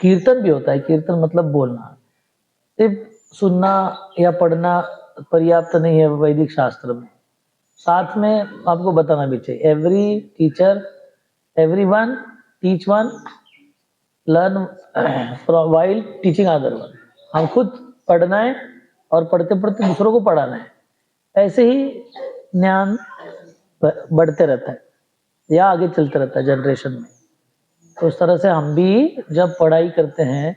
कीर्तन भी होता है। कीर्तन मतलब बोलना, सिर्फ सुनना या पढ़ना पर्याप्त नहीं है वैदिक शास्त्र में। साथ में आपको बताना भी चाहिए। Every teacher, everyone teach one, learn while teaching other one. हम खुद पढ़ना है और पढ़ते पढ़ते दूसरों को पढ़ाना है। ऐसे ही ज्ञान बढ़ते रहता है या आगे चलते रहता है जनरेशन में। तो उस तरह से हम भी जब पढ़ाई करते हैं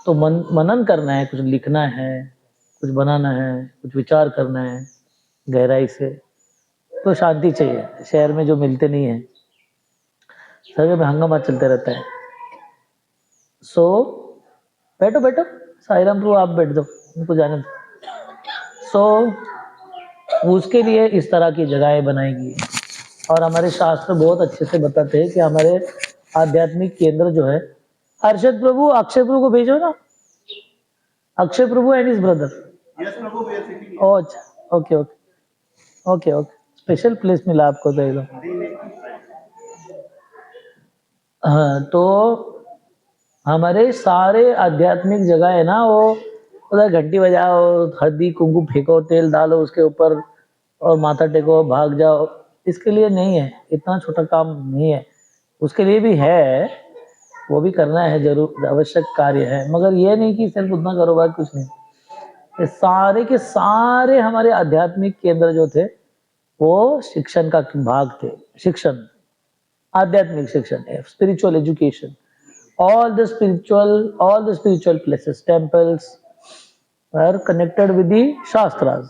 तो मनन करना है, कुछ लिखना है, कुछ बनाना है, कुछ विचार करना है गहराई से, तो शांति चाहिए। शहर में जो मिलते नहीं है, सभी में हंगामा चलते रहता है। सो बैठो बैठो, साईराम प्रभु आप बैठ जाओ, उनको जाने दो। सो उसके लिए इस तरह की जगहें बनाएगी। और हमारे शास्त्र बहुत अच्छे से बताते हैं कि हमारे आध्यात्मिक केंद्र जो है, हर्षद प्रभु अक्षय प्रभु को भेजो ना, Akshay Prabhu and his brother. Yes Prabhu, we are sitting. Oh अच्छा, okay okay okay okay, special place मिला आपको तो एकदम। हाँ, तो हमारे सारे आध्यात्मिक जगह है ना, वो उधर घंटी बजाओ, हल्दी कुंकू फेंको, तेल डालो उसके ऊपर और माथा टेको भाग जाओ, इसके लिए नहीं है। इतना छोटा काम नहीं है, उसके लिए भी है, वो भी करना है, जरूर आवश्यक कार्य है, मगर ये नहीं कि सिर्फ उतना करो बात कुछ नहीं। ये सारे के सारे हमारे आध्यात्मिक केंद्र जो थे वो शिक्षण का भाग थे। शिक्षण, आध्यात्मिक शिक्षण है, spiritual education. all the spiritual places, temples are connected with the shastras।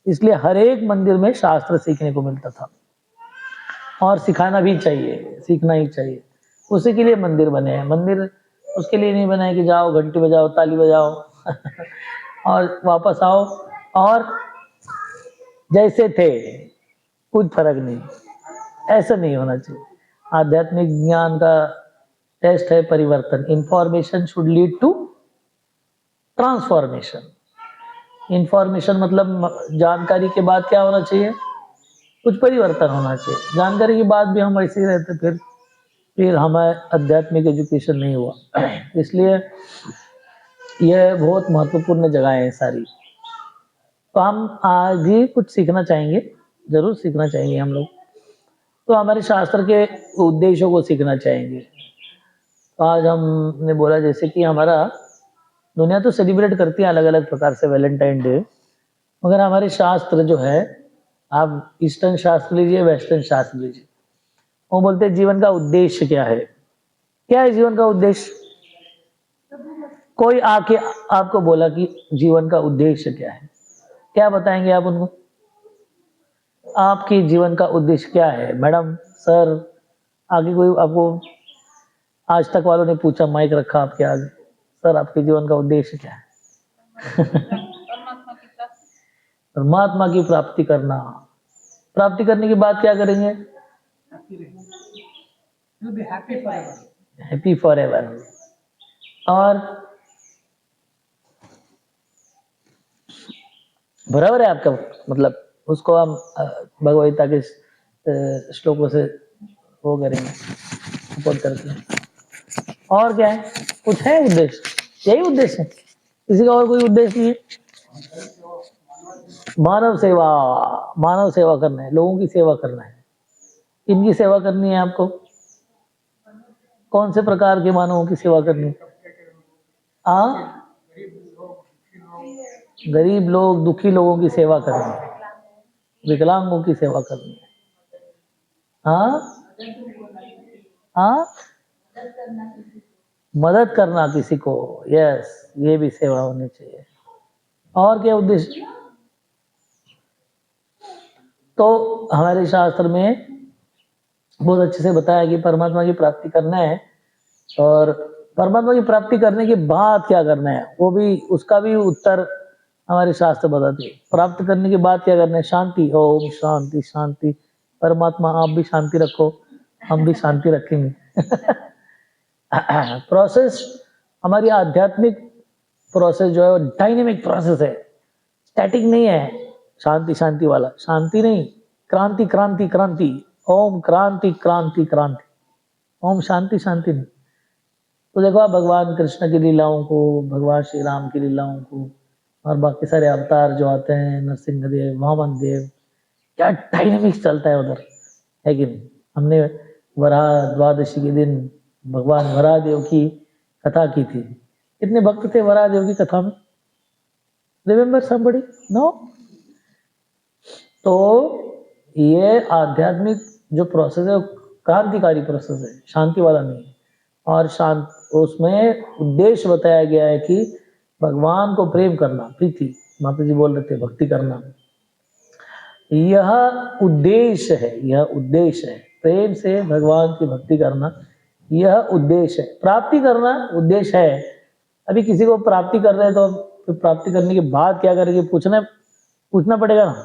इसलिए हर एक मंदिर में शास्त्र सीखने को मिलता था और सिखाना भी चाहिए, सीखना ही चाहिए। उसी के लिए मंदिर बने हैं। मंदिर उसके लिए नहीं बने कि जाओ घंटी बजाओ ताली बजाओ और वापस आओ और जैसे थे, कुछ फर्क नहीं। ऐसा नहीं होना चाहिए। आध्यात्मिक ज्ञान का टेस्ट है परिवर्तन। Information should lead to transformation. Information मतलब जानकारी के बाद क्या होना चाहिए, कुछ परिवर्तन होना चाहिए। जानकारी के बाद भी हम ऐसे ही रहते, फिर हमारे आध्यात्मिक एजुकेशन नहीं हुआ। इसलिए यह बहुत महत्वपूर्ण जगह है सारी। तो हम आज भी कुछ सीखना चाहेंगे, जरूर सीखना चाहेंगे हम लोग। तो हमारे शास्त्र के उद्देश्यों को सीखना चाहेंगे। आज हमने बोला जैसे कि हमारा दुनिया तो सेलिब्रेट करती है अलग अलग प्रकार से वैलेंटाइन डे, मगर हमारे शास्त्र जो है, आप ईस्टर्न शास्त्र लीजिए, वेस्टर्न शास्त्र लीजिए, वो बोलते हैं जीवन का उद्देश्य क्या है। क्या है जीवन का उद्देश्य? कोई आके आपको बोला कि जीवन का उद्देश्य क्या है, क्या बताएंगे आप उनको? आपकी जीवन का उद्देश्य क्या है मैडम, सर? आगे कोई आपको, आज तक वालों ने पूछा, माइक रखा आपके आगे, सर आपके जीवन का उद्देश्य क्या है? परमात्मा की प्राप्ति करना। प्राप्ति करने के बाद क्या करेंगे? Happy for ever. और बराबर है आपका मतलब, उसको हम भगवदगीता के श्लोकों से वो करेंगे, सपोर्ट करके। और क्या है, कुछ है उद्देश्य? यही उद्देश्य है, किसी का और कोई उद्देश्य नहीं है। मानव सेवा, मानव सेवा करना है, लोगों की सेवा करना है। इनकी सेवा करनी है आपको। कौन से प्रकार के मानवों की सेवा करनी है? गरीब लोग, दुखी लोगों की सेवा करनी है, विकलांगों की सेवा करनी है। मदद करना किसी को, यस, ये भी सेवा होनी चाहिए। और क्या उद्देश्य? तो हमारे शास्त्र में बहुत अच्छे से बताया कि परमात्मा की प्राप्ति करना है, और परमात्मा की प्राप्ति करने के बाद क्या करना है, वो भी, उसका भी उत्तर हमारे शास्त्र बताते हैं। प्राप्त करने के बाद क्या करना है? शांति। ओम शांति शांति। परमात्मा आप भी शांति रखो, हम भी शांति रखेंगे। प्रोसेस, हमारी आध्यात्मिक प्रोसेस जो है वो डायनेमिक प्रोसेस है, स्टैटिक नहीं है। शांति शांति वाला, शांति नहीं, क्रांति क्रांति क्रांति। ओम क्रांति क्रांति क्रांति, ओम शांति शांति नहीं। तो देखो आप भगवान कृष्ण की लीलाओं को, भगवान श्री राम की लीलाओं को और बाकी सारे अवतार जो आते हैं, नरसिंह देव, वामन देव, क्या डायनेमिक्स चलता है उधर, है कि नहीं। हमने वराह द्वादशी के दिन भगवान वराह देव की कथा की थी। कितने भक्त थे वराह देव की कथा में? Remember somebody? नो? तो ये आध्यात्मिक जो प्रोसेस है वो क्रांतिकारी प्रोसेस है, शांति वाला नहीं है। और शांत उसमें उद्देश्य बताया गया है कि भगवान को प्रेम करना, प्रीति, माता जी बोल रहे थे भक्ति करना, यह उद्देश्य है, यह उद्देश्य है। प्रेम से भगवान की भक्ति करना यह उद्देश्य है। प्राप्ति करना उद्देश्य है। अभी किसी को प्राप्ति कर रहे हैं तो प्राप्ति करने के बाद क्या करेंगे, पूछना पड़ेगा ना।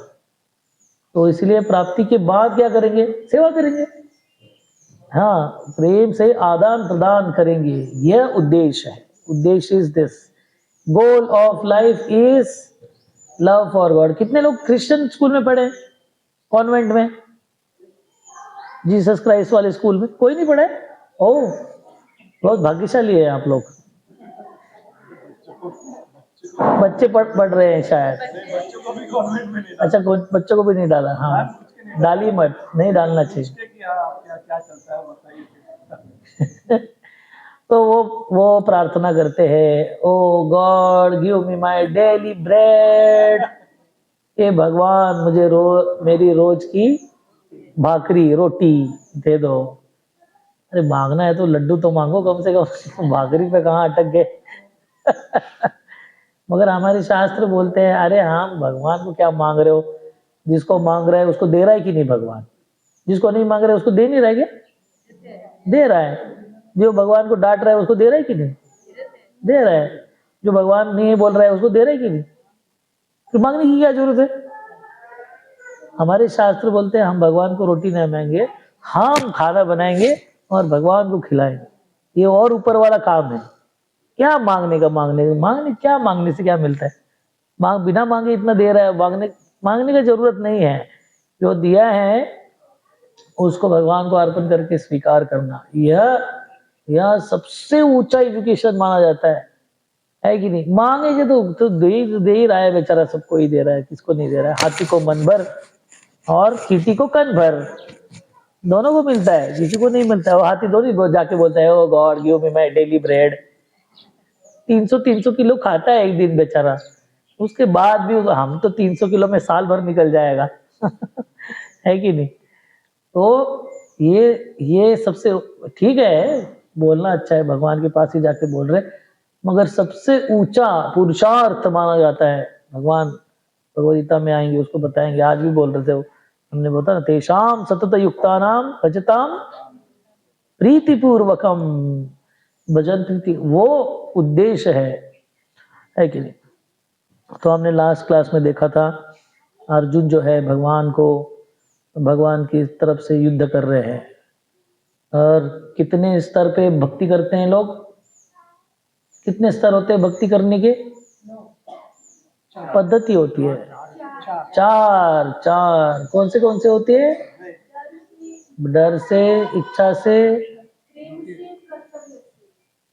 तो इसलिए प्राप्ति के बाद क्या करेंगे, सेवा करेंगे। हाँ, प्रेम से आदान प्रदान करेंगे, यह उद्देश्य है। उद्देश्य is this, goal of life is love for God. कितने लोग क्रिश्चियन स्कूल में पढ़े, कॉन्वेंट में, जीसस क्राइस्ट वाले स्कूल में? कोई नहीं पढ़े? ओह, बहुत भाग्यशाली है आप लोग। बच्चे पढ़ रहे हैं शायद। अच्छा, बच्चों को भी नहीं डाला? हाँ, डाली मत, नहीं डालना चाहिए। तो वो प्रार्थना करते हैं, oh God give me my daily bread. ये भगवान मुझे मेरी रोज की भाकरी, रोटी दे दो। अरे मांगना है तो लड्डू तो मांगो कम से कम, भाकरी पे कहाँ अटक गए। मगर हमारे शास्त्र बोलते हैं, अरे हम भगवान को क्या मांग रहे हो, जिसको मांग रहा है उसको दे रहा है कि नहीं भगवान? जिसको नहीं मांग रहा है उसको दे नहीं रहा है क्या? दे रहा है। जो भगवान को डांट रहा है उसको दे रहा है कि नहीं? दे रहा है। जो भगवान नहीं बोल रहा है उसको दे रहा है कि नहीं? तो मांगने की क्या जरूरत है? हमारे शास्त्र बोलते हैं हम भगवान को रोटी नहीं मांगेंगे, हम खाना बनाएंगे और भगवान को खिलाएंगे। ये और ऊपर वाला काम है। क्या मांगने क्या मांगने से क्या मिलता है? बिना मांगे इतना दे रहा है, मांगने की जरूरत नहीं है। जो दिया है उसको भगवान को अर्पण करके स्वीकार करना, यह सबसे ऊंचा एजुकेशन माना जाता है कि नहीं? मांगेंगे तो दे ही रहा है बेचारा, सबको ही दे रहा है, किसको नहीं दे रहा है? हाथी को मन भर और चींटी को कन भर, दोनों को मिलता है, किसी को नहीं मिलता है। वो हाथी दोनों जाके बोलता है, oh God give me my daily bread. 300 kilo खाता है एक दिन बेचारा, उसके बाद भी हम तो 300 किलो में साल भर निकल जाएगा। है कि नहीं? तो ये सबसे ठीक है, बोलना अच्छा है, भगवान के पास ही जाके बोल रहे, मगर सबसे ऊंचा पुरुषार्थ माना जाता है। भगवान भगवद गीता में आएंगे, उसको बताएंगे। आज भी बोल रहे थे वो, हमने बोला ना, तेषाम सतत युक्तानाम भजताम प्रीतिपूर्वकम भजन प्रीति, वो उद्देश्य है कि नहीं? तो हमने लास्ट क्लास में देखा था, अर्जुन जो है भगवान की तरफ से युद्ध कर रहे हैं। और कितने स्तर पे भक्ति करते हैं लोग? कितने स्तर होते हैं भक्ति करने के? पद्धति होती है चार। कौन से होते हैं? डर से, इच्छा से,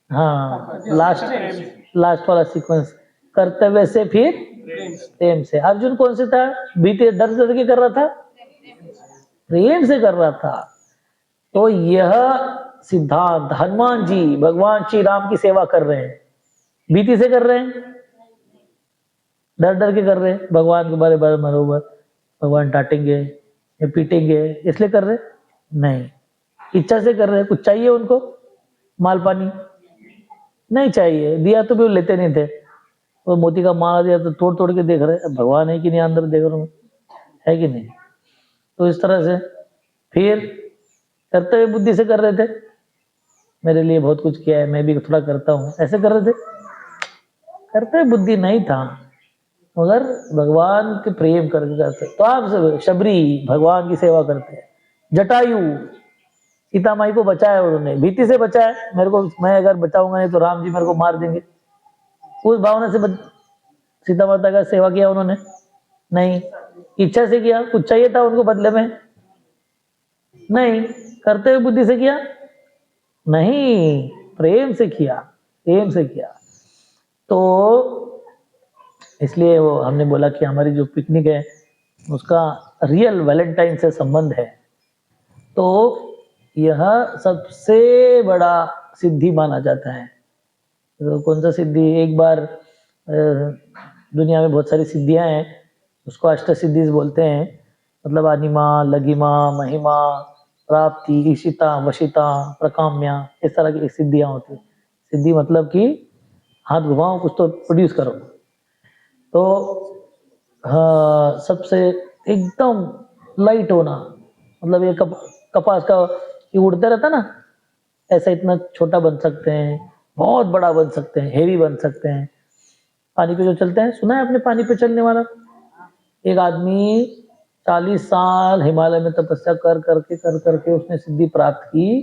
हाँ, लास्ट वाला सीक्वेंस, कर्तव्य से, फिर प्रेम से। अर्जुन कौन से था? बीते डर के कर रहा था, प्रेम से कर रहा था। तो यह सिद्धांत हनुमान जी भगवान श्री राम की सेवा कर रहे हैं, भीति से कर रहे हैं, डर के कर रहे हैं। भगवान के बारे बरोबर भगवान डांटेंगे या पीटेंगे इसलिए कर रहे नहीं, इच्छा से कर रहे। कुछ चाहिए उनको, माल पानी नहीं चाहिए, दिया तो भी वो लेते नहीं थे। वो मोती का माला दिया तो तोड़ के देख रहे, भगवान है कि नहीं अंदर देख रहे, है कि नहीं? तो इस तरह से फिर कर्तव्य बुद्धि से कर रहे थे, मेरे लिए बहुत कुछ किया है, मैं भी थोड़ा करता हूँ, ऐसे कर रहे थे। कर्तव्य बुद्धि नहीं था, मगर भगवान के प्रेम करके करते। तो आप शबरी भगवान की सेवा करते हैं। जटायु सीता माई को बचाया, उन्होंने भीति से बचाया। मेरे को, मैं अगर बचाऊंगा नहीं तो राम जी मेरे को मार देंगे, उस भावना से सीता माता का सेवा किया उन्होंने नहीं। इच्छा से किया, कुछ चाहिए था उनको बदले में नहीं। कर्तव्य बुद्धि से किया नहीं, प्रेम से किया, प्रेम से किया। तो इसलिए वो हमने बोला कि हमारी जो पिकनिक है उसका रियल वैलेंटाइन से संबंध है। तो यह सबसे बड़ा सिद्धि माना जाता है। तो कौन सा सिद्धि? एक बार दुनिया में बहुत सारी सिद्धियां हैं, उसको अष्ट सिद्धि बोलते हैं। मतलब अनिमा, लघिमा, महिमा, प्राप्ति, ईशिता, वशिता, प्रकाम्या, इस तरह की सिद्धियां होती है। सिद्धि मतलब कि हाथ घुमाओ कुछ तो प्रोड्यूस करो। तो हाँ, सबसे एकदम लाइट होना, मतलब ये कपास का ये उड़ता रहता ना, ऐसा इतना छोटा बन सकते हैं, बहुत बड़ा बन सकते हैं, हेवी बन सकते हैं। पानी पे जो चलते हैं, सुना है आपने पानी पे चलने वाला? एक आदमी 40 साल हिमालय में तपस्या कर करके उसने सिद्धि प्राप्त की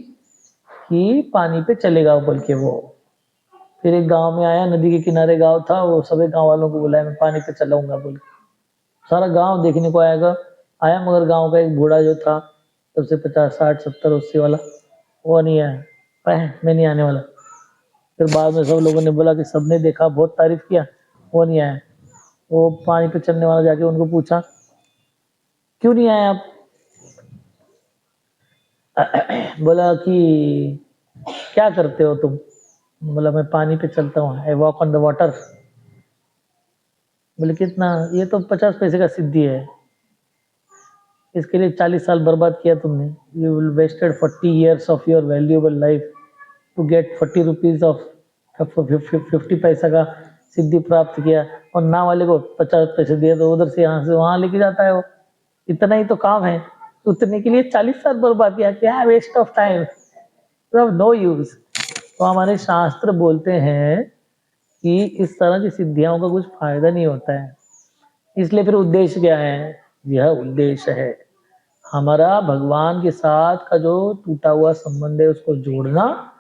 कि पानी पे चलेगा बोल के वो। फिर एक गांव में आया, नदी के किनारे गांव था, वो सभी गांव वालों को बुलाया, मैं पानी पे चलाऊंगा बोल के। सारा गांव देखने को आया, मगर गांव का एक बूढ़ा जो था, सबसे 50, 60, 70, 80 वाला, वो नहीं आया। मैं नहीं आने वाला। फिर बाद में सब लोगों ने बोला कि सबने देखा, बहुत तारीफ किया, वो नहीं आया। वो पानी पे चलने वाला जाके उनको पूछा, क्यों नहीं आए आप? बोला कि क्या करते हो तुम? बोला मैं पानी पे चलता हूँ, I walk on the water. बोले कितना? ये तो 50 पैसे का सिद्धि है, इसके लिए 40 साल बर्बाद किया तुमने। You will wasted 40 years of your valuable life to get 40 rupees of 50 पैसा का सिद्धि प्राप्त किया, और ना वाले को 50 पैसे दिए, तो उधर से यहाँ से वहां लेके जाता है वो। इतना ही तो काम है, उतने के लिए 40 साल बर्बाद किया, क्या waste of time, no use. तो हमारे शास्त्र बोलते हैं कि इस तरह की सिद्धियों का कुछ फायदा नहीं होता है। इसलिए फिर उद्देश्य क्या है? यह उद्देश्य है हमारा भगवान के साथ का जो टूटा हुआ संबंध है उसको जोड़ना,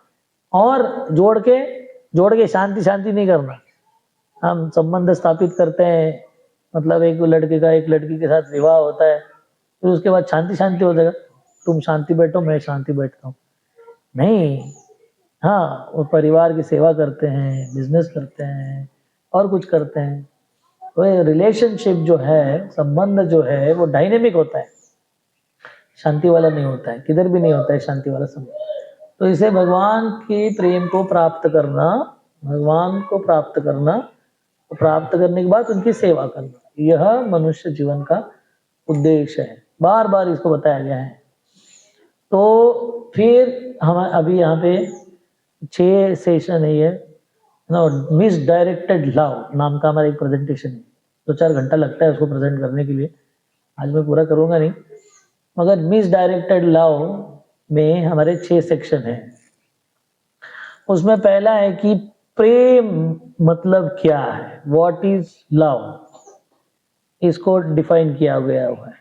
और जोड़ के शांति शांति नहीं करना। हम संबंध स्थापित करते हैं, मतलब एक लड़के का एक लड़की के साथ विवाह होता है, फिर उसके बाद शांति शांति हो जाएगा, तुम शांति बैठो मैं शांति बैठता हूँ, नहीं। हाँ, वो परिवार की सेवा करते हैं, बिजनेस करते हैं, और कुछ करते हैं। तो रिलेशनशिप जो है, संबंध जो है, वो डायनेमिक होता है, शांति वाला नहीं होता है, किधर भी नहीं होता है शांति वाला संबंध। तो इसे भगवान के प्रेम को प्राप्त करना, भगवान को प्राप्त करना, तो प्राप्त करने के बाद उनकी सेवा करना, यह मनुष्य जीवन का उद्देश्य है। बार बार इसको बताया गया है। तो फिर हम अभी यहाँ पे 6 सेशन है ये ना, मिस डायरेक्टेड लव नाम का हमारा एक प्रेजेंटेशन है। 2-4 घंटा लगता है उसको प्रेजेंट करने के लिए, आज मैं पूरा करूंगा नहीं। मगर मिस डायरेक्टेड लव में हमारे 6 सेक्शन हैं। उसमें पहला है कि प्रेम मतलब क्या है, व्हाट इज लव, इसको डिफाइन किया गया हुआ है।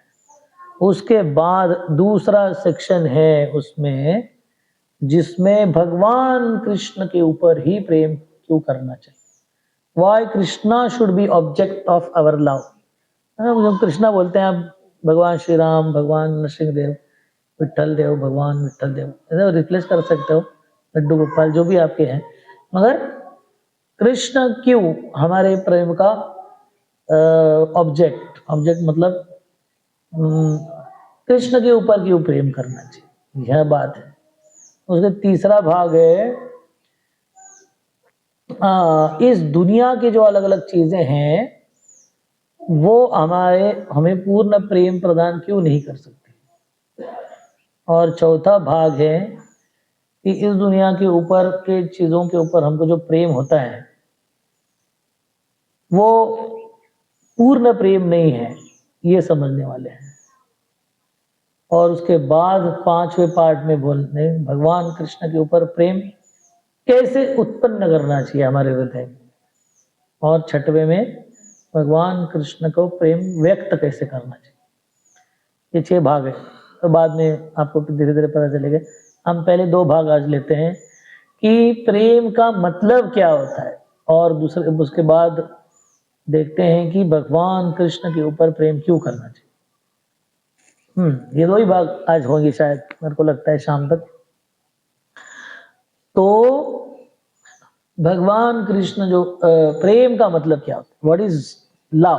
उसके बाद दूसरा सेक्शन है उसमें, जिसमें भगवान कृष्ण के ऊपर ही प्रेम क्यों करना चाहिए, why Krishna should be object of our love. जब कृष्णा बोलते हैं आप, भगवान श्री राम, भगवान नरसिंह देव, विट्ठल देव, भगवान विट्ठल देव, ऐसा रिप्लेस कर सकते हो, लड्डू गोपाल जो भी आपके हैं। मगर कृष्ण क्यों हमारे प्रेम का ऑब्जेक्ट, ऑब्जेक्ट मतलब कृष्ण के ऊपर क्यों प्रेम करना चाहिए, यह बात है। उसका तीसरा भाग है इस दुनिया की जो अलग अलग चीजें हैं वो हमें पूर्ण प्रेम प्रदान क्यों नहीं कर सकती। और चौथा भाग है कि इस दुनिया के ऊपर के चीजों के ऊपर हमको जो प्रेम होता है वो पूर्ण प्रेम नहीं है, ये समझने वाले हैं। और उसके बाद 5वें पार्ट में बोलते हैं भगवान कृष्ण के ऊपर प्रेम कैसे उत्पन्न करना चाहिए हमारे हृदय में, और 6वें में भगवान कृष्ण को प्रेम व्यक्त कैसे करना चाहिए। ये 6 भाग है, तो बाद में आपको धीरे धीरे पता चलेगा। हम पहले 2 भाग आज लेते हैं कि प्रेम का मतलब क्या होता है, और दूसरे उसके बाद देखते हैं कि भगवान कृष्ण के ऊपर प्रेम क्यों करना चाहिए। ये 2 ही भाग आज होंगे शायद, मेरे को लगता है शाम तक। तो भगवान कृष्ण जो प्रेम का मतलब क्या होता है, व्हाट इज लव,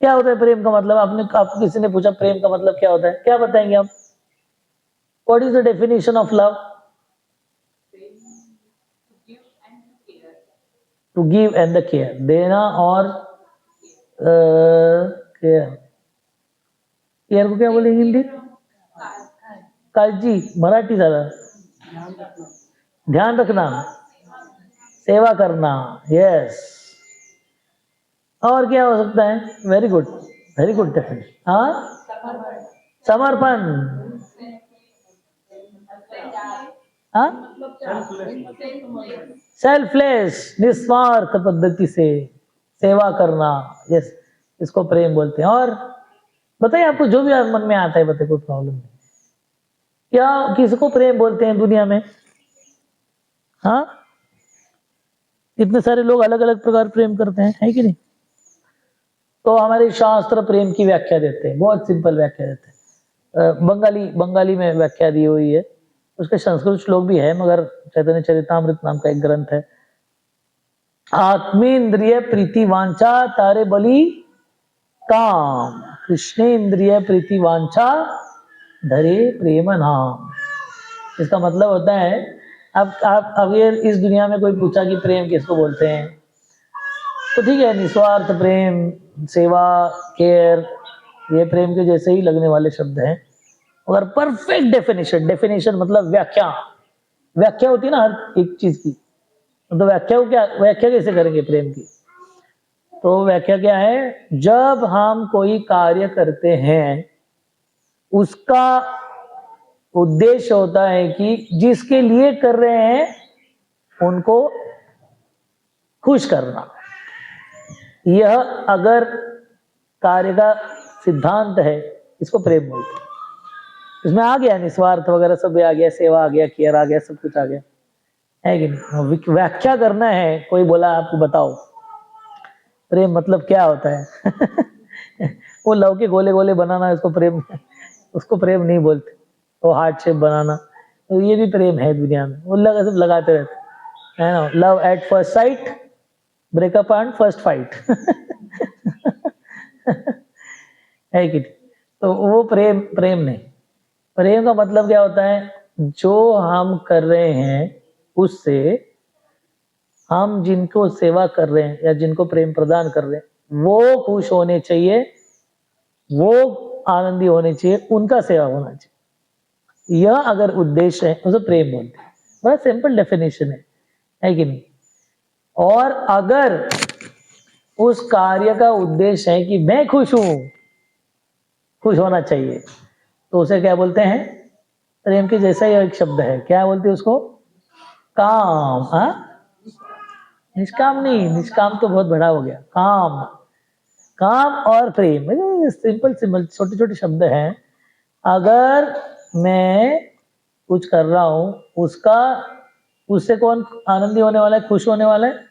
क्या होता है प्रेम का मतलब? आपको किसी ने पूछा प्रेम का मतलब क्या होता है, क्या बताएंगे आप? What is the definition of love? To give and the care, देना और केयर। केयर को क्या बोलेंगे हिंदी? काळजी, मराठी झालं ध्यान रखना, सेवा करना, यस। और क्या हो सकता है? Very good, very good definition. हाँ, समर्पण। हाँ, सेल्फलेस, निस्वार्थ पद्धति से सेवा करना, यस, इसको प्रेम बोलते हैं। और बताइए, आपको जो भी मन में आता है बताइए, कोई प्रॉब्लम नहीं। क्या किसको प्रेम बोलते हैं दुनिया में? हाँ, इतने सारे लोग अलग अलग प्रकार प्रेम करते हैं, है कि नहीं? तो हमारे शास्त्र प्रेम की व्याख्या देते हैं, बहुत सिंपल व्याख्या देते हैं। बंगाली में व्याख्या दी हुई है, उसके संस्कृत श्लोक भी है, मगर चैतन्य चरितामृत नाम का एक ग्रंथ है। आत्मेन्द्रिय प्रीति वांछा तारे बलि काम, कृष्णेन्द्रिय प्रीति वांछा धरे प्रेम नाम। इसका मतलब होता है, अब अगर इस दुनिया में कोई पूछा कि प्रेम किसको बोलते हैं, तो ठीक है, निस्वार्थ प्रेम, सेवा, केयर, ये प्रेम के जैसे ही लगने वाले शब्द हैं। अगर परफेक्ट डेफिनेशन मतलब व्याख्या होती है ना हर एक चीज की, तो व्याख्या कैसे करेंगे प्रेम की? तो व्याख्या क्या है? जब हम कोई कार्य करते हैं, उसका उद्देश्य होता है कि जिसके लिए कर रहे हैं उनको खुश करना। यह अगर कार्य का सिद्धांत है, इसको प्रेम बोलते हैं। इसमें आ गया निस्वार्थ वगैरह सब आ गया, सेवा आ गया, केयर आ गया, सब कुछ आ गया, है कि नहीं? व्याख्या करना है, कोई बोला आपको बताओ प्रेम मतलब क्या होता है वो लव के गोले गोले बनाना, उसको प्रेम नहीं बोलते। वो हार्ट शेप बनाना, तो ये भी प्रेम है दुनिया में, वो सब लगाते रहते है ना। Love at first sight, breakup and first fight है कि नहीं? तो वो प्रेम नहीं। प्रेम का मतलब क्या होता है? जो हम कर रहे हैं उससे, हम जिनको सेवा कर रहे हैं या जिनको प्रेम प्रदान कर रहे हैं, वो खुश होने चाहिए, वो आनंदी होने चाहिए, उनका सेवा होना चाहिए। यह अगर उद्देश्य है, उसे प्रेम बोलते हैं। बड़ा सिंपल डेफिनेशन है कि नहीं? और अगर उस कार्य का उद्देश्य है कि मैं खुश हूं, खुश होना चाहिए, तो उसे क्या बोलते हैं? प्रेम के जैसा ही एक शब्द है, क्या बोलते हैं उसको? काम। हाँ, निष्काम नहीं, निष्काम तो बहुत बड़ा हो गया। काम और प्रेम सिंपल छोटे छोटे शब्द हैं। अगर मैं कुछ कर रहा हूं, उससे कौन आनंदी होने वाला है, खुश होने वाला है?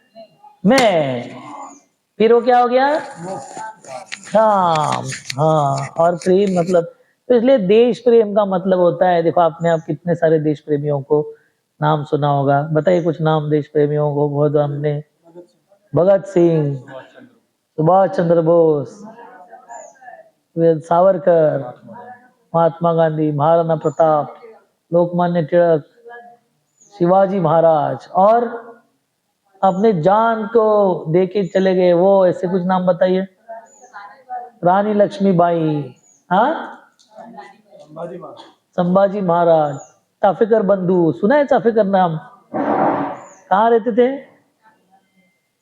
मैं। फिर वो क्या हो गया? काम। हाँ, और प्रेम मतलब, तो इसलिए देश प्रेम का मतलब होता है, देखो आपने आप कितने सारे देश प्रेमियों को नाम सुना होगा, बताइए कुछ नाम देश प्रेमियों को। बहुत हमने, भगत सिंह, सुभाष चंद्र बोस, सावरकर, महात्मा गांधी, महाराणा प्रताप, लोकमान्य तिलक, शिवाजी महाराज, और अपने जान को देके चले गए वो, ऐसे कुछ नाम बताइए। रानी लक्ष्मीबाई, हाँ, संभाजी महाराज, चाफेकर बंधु, सुना है चाफेकर नाम? कहाँ रहते थे?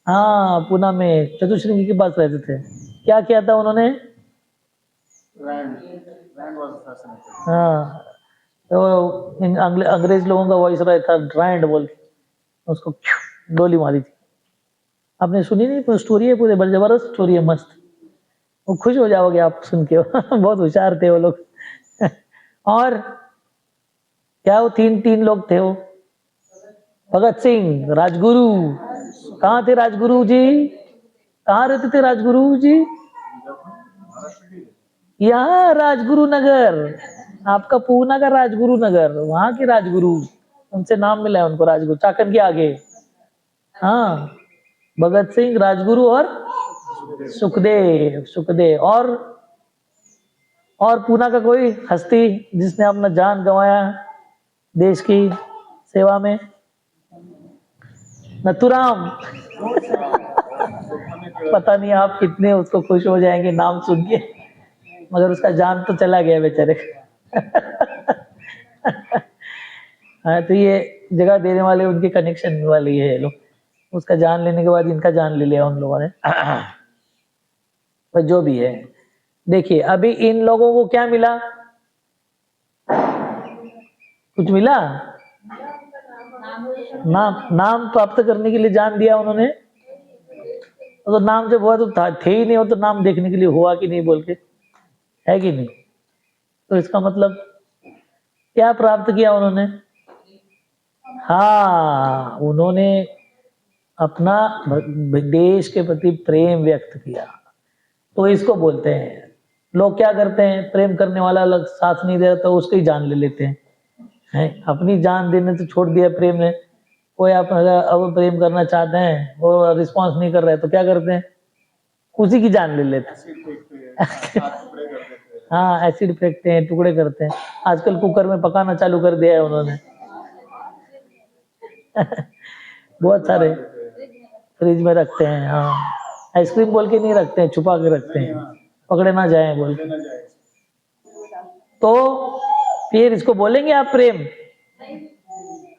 हाँ, पुणे में चतुश्रृंगी के पास रहते थे। क्या किया था उन्होंने? हाँ, तो अंग्रेज लोगों का वॉइस रहा था रैंड बोल के, उसको गोली मारी थी। आपने सुनी नहीं? पूरी स्टोरी है, पूरे बड़ी जबरदस्त स्टोरी है, मस्त। वो खुश हो जाओगे आप सुन के बहुत होशियार थे वो लोग और क्या, वो तीन लोग थे वो। भगत सिंह, राजगुरु। कहाँ थे राजगुरु जी? कहाँ रहते थे राजगुरु जी? यहाँ राजगुरु नगर, आपका पूना का राजगुरु नगर, वहां के राजगुरु। उनसे नाम मिला है उनको, राजगुरु, चाकन के आगे। हाँ, भगत सिंह, राजगुरु और सुखदेव। सुखदेव और पूना का कोई हस्ती जिसने अपना जान गंवाया देश की सेवा में? नथुराम। पता नहीं आप कितने उसको खुश हो जाएंगे नाम सुन के, मगर उसका जान तो चला गया बेचारे हाँ, तो ये जगह देने वाले उनके कनेक्शन वाले ये लोग, उसका जान लेने के बाद इनका जान ले लिया उन लोगों ने पर जो भी है, देखिए अभी इन लोगों को क्या मिला? कुछ मिला? नाम प्राप्त करने के लिए जान दिया उन्होंने। तो नाम जब हुआ तो थे ही नहीं, हो तो नाम देखने के लिए हुआ कि नहीं बोल के, है कि नहीं? तो इसका मतलब क्या प्राप्त किया उन्होंने? हाँ, उन्होंने अपना देश के प्रति प्रेम व्यक्त किया, तो इसको बोलते हैं। लोग क्या करते हैं, प्रेम करने वाला अलग साथ नहीं दे रहा तो उसकी जान ले लेते हैं। अपनी जान देने तो छोड़ दिया प्रेम ने। कोई आप अगर अब प्रेम करना चाहते हैं, वो रिस्पांस नहीं कर रहा है तो क्या करते हैं, उसी की जान ले लेते हैं हाँ, एसिड फेंकते हैं, टुकड़े करते हैं। आजकल कुकर में पकाना चालू कर दिया है उन्होंने बहुत सारे फ्रिज में रखते हैं। हाँ, आइसक्रीम बोल के नहीं रखते हैं, छुपा के रखते हैं, पकड़े ना जाए बोल के। तो फिर इसको बोलेंगे आप प्रेम?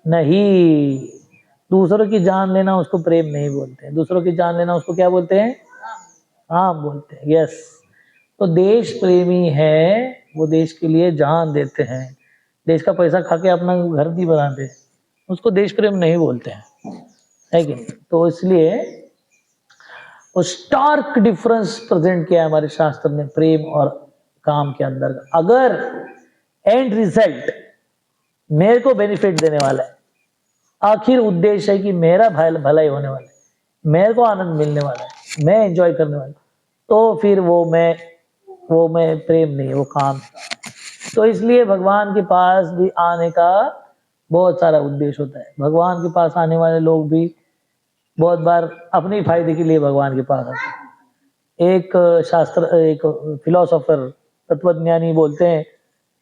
नहीं, दूसरों की जान लेना उसको प्रेम नहीं बोलते हैं। दूसरों की जान लेना उसको क्या बोलते हैं? काम बोलते हैं। यस, तो देश प्रेमी है, वो देश के लिए जान देते हैं। देश का पैसा खा के अपना घर नहीं बनाते, उसको देश प्रेम नहीं बोलते हैं, है कि नहीं? तो इसलिए वो स्टार्क डिफरेंस प्रेजेंट किया है हमारे शास्त्र ने प्रेम और काम के अंदर। अगर एंड रिजल्ट मेरे को बेनिफिट देने वाला है, आखिर उद्देश्य है कि मेरा भलाई होने वाला है, मेरे को आनंद मिलने वाला है, मैं एंजॉय करने वाला, तो फिर वो मैं प्रेम नहीं, वो काम है। तो इसलिए भगवान के पास भी आने का बहुत सारा उद्देश्य होता है। भगवान के पास आने वाले लोग भी बहुत बार अपने फायदे के लिए भगवान के पास आते हैं। एक फिलोसोफर, तत्वज्ञानी बोलते हैं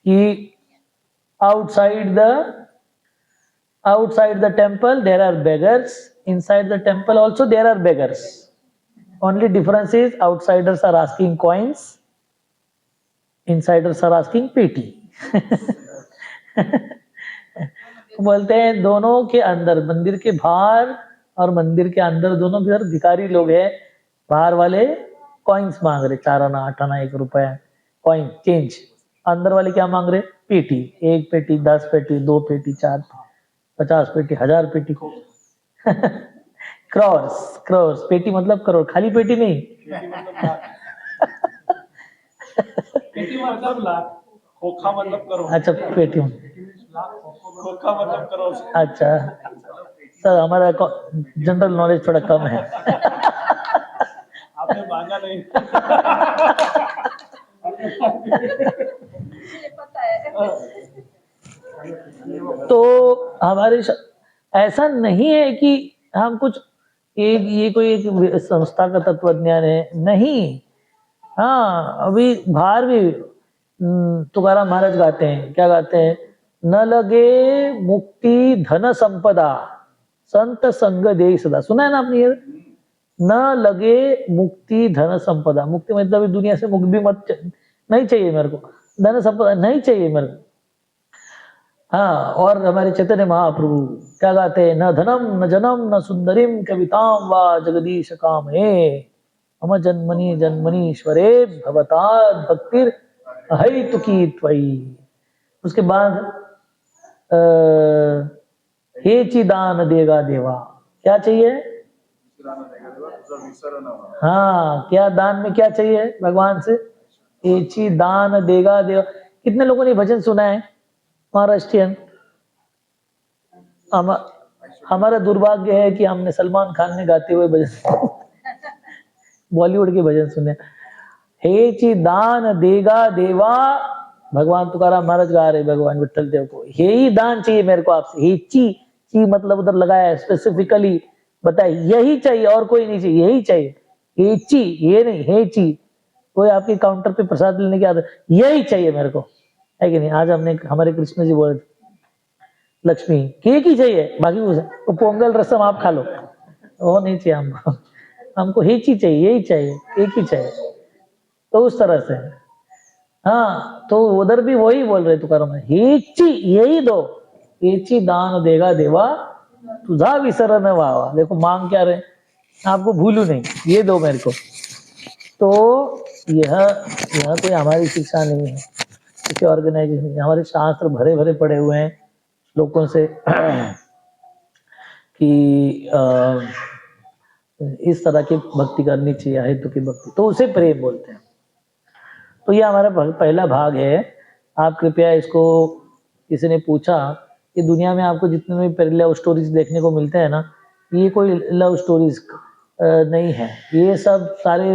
कि outside the temple there are beggars, inside the temple also there are beggars. Only difference is outsiders are asking coins, insiders are asking pity. बोलते हैं दोनों के अंदर, मंदिर के बाहर और मंदिर के अंदर, दोनों भी भिखारी लोग हैं। बाहर वाले कॉइन्स मांग रहे, 4 आना 8 आना 1 रुपया कॉइन चेंज। अंदर वाले क्या मांग रहे? पेटी, 1 पेटी, 10 पेटी, 2 पेटी, 4, 50 पेटी, 1000 पेटी क्रॉर्स पेटी मतलब करोड़, खाली पेटी नहीं पेटी मतलब लाख, खोखा मतलब करोड़। अच्छा, पेटी खोखा मतलब करोड़। अच्छा सर, हमारा जनरल नॉलेज थोड़ा कम है आपने मांगा नहीं तो हमारे ऐसा नहीं है कि हम कुछ ये कोई एक संस्था का तत्वज्ञान है, नहीं। हाँ, अभी बाहर भी तुकाराम महाराज गाते हैं, क्या गाते हैं? न लगे मुक्ति धन संपदा, संत संग दे सदा। सुना है ना आपने ये? न लगे मुक्ति धन संपदा, मुक्ति मतलब दुनिया से मुक्त भी मत, नहीं चाहिए मेरे को, धन संपदा नहीं चाहिए मेरे को। हाँ, और हमारे चैतन्य महाप्रभु क्या गाते हैं? न धनम न जनम न सुंदरीम कविताम वा जगदीश काम हे, हम जन्मनि जन्मनीश्वरे भवताद भक्तिर अहैतुकी त्वयि। उसके बाद हे चिदान देगा देवा, क्या चाहिए? हाँ, क्या दान में क्या चाहिए भगवान से? हे चिदान देगा देवा। कितने लोगों ने भजन सुना है महाराष्ट्रियन? हमारा दुर्भाग्य है कि हमने सलमान खान ने गाते हुए भजन बॉलीवुड के भजन सुने। हे चिदान देगा देवा भगवान तुकाराम महाराज गा रहे भगवान विठल देव को, हे ही दान चाहिए मेरे को आपसे, हे ची, ची मतलब उधर लगाया है स्पेसिफिकली बताए, यही चाहिए और कोई नहीं चाहिए, यही चाहिए, हे ची, ये नहीं, हे ची। कोई आपके काउंटर पे प्रसाद लेने की आदत, यही चाहिए मेरे को, है कि नहीं। आज हमने हमारे कृष्ण जी बोले लक्ष्मी केक ही चाहिए, बाकी कुछ तो पोंगल रसम आप खा लो, वो नहीं चाहिए हमको, हमको ही चीज चाहिए, यही चाहिए, एक ही चाहिए। तो उस तरह से हाँ, तो उधर भी वही बोल रहे तुकाराम, हेची यही दो, हेची दान देगा देवा तुझा विसरण व्हावा। देखो मांग क्या रहे, आपको भूलू नहीं, ये दो मेरे को। तो यह कोई हमारी शिक्षा नहीं है, किसी ऑर्गेनाइजेशन, हमारे शास्त्र भरे भरे पड़े हुए हैं लोगों से कि इस तरह की भक्ति करनी चाहिए, हेतु की भक्ति, तो उसे प्रेम बोलते हैं। तो ये हमारा पहला भाग है। आप कृपया इसको, किसी ने पूछा कि दुनिया में आपको जितने भी लव स्टोरीज देखने को मिलते हैं ना, ये कोई लव स्टोरीज नहीं है, ये सब सारे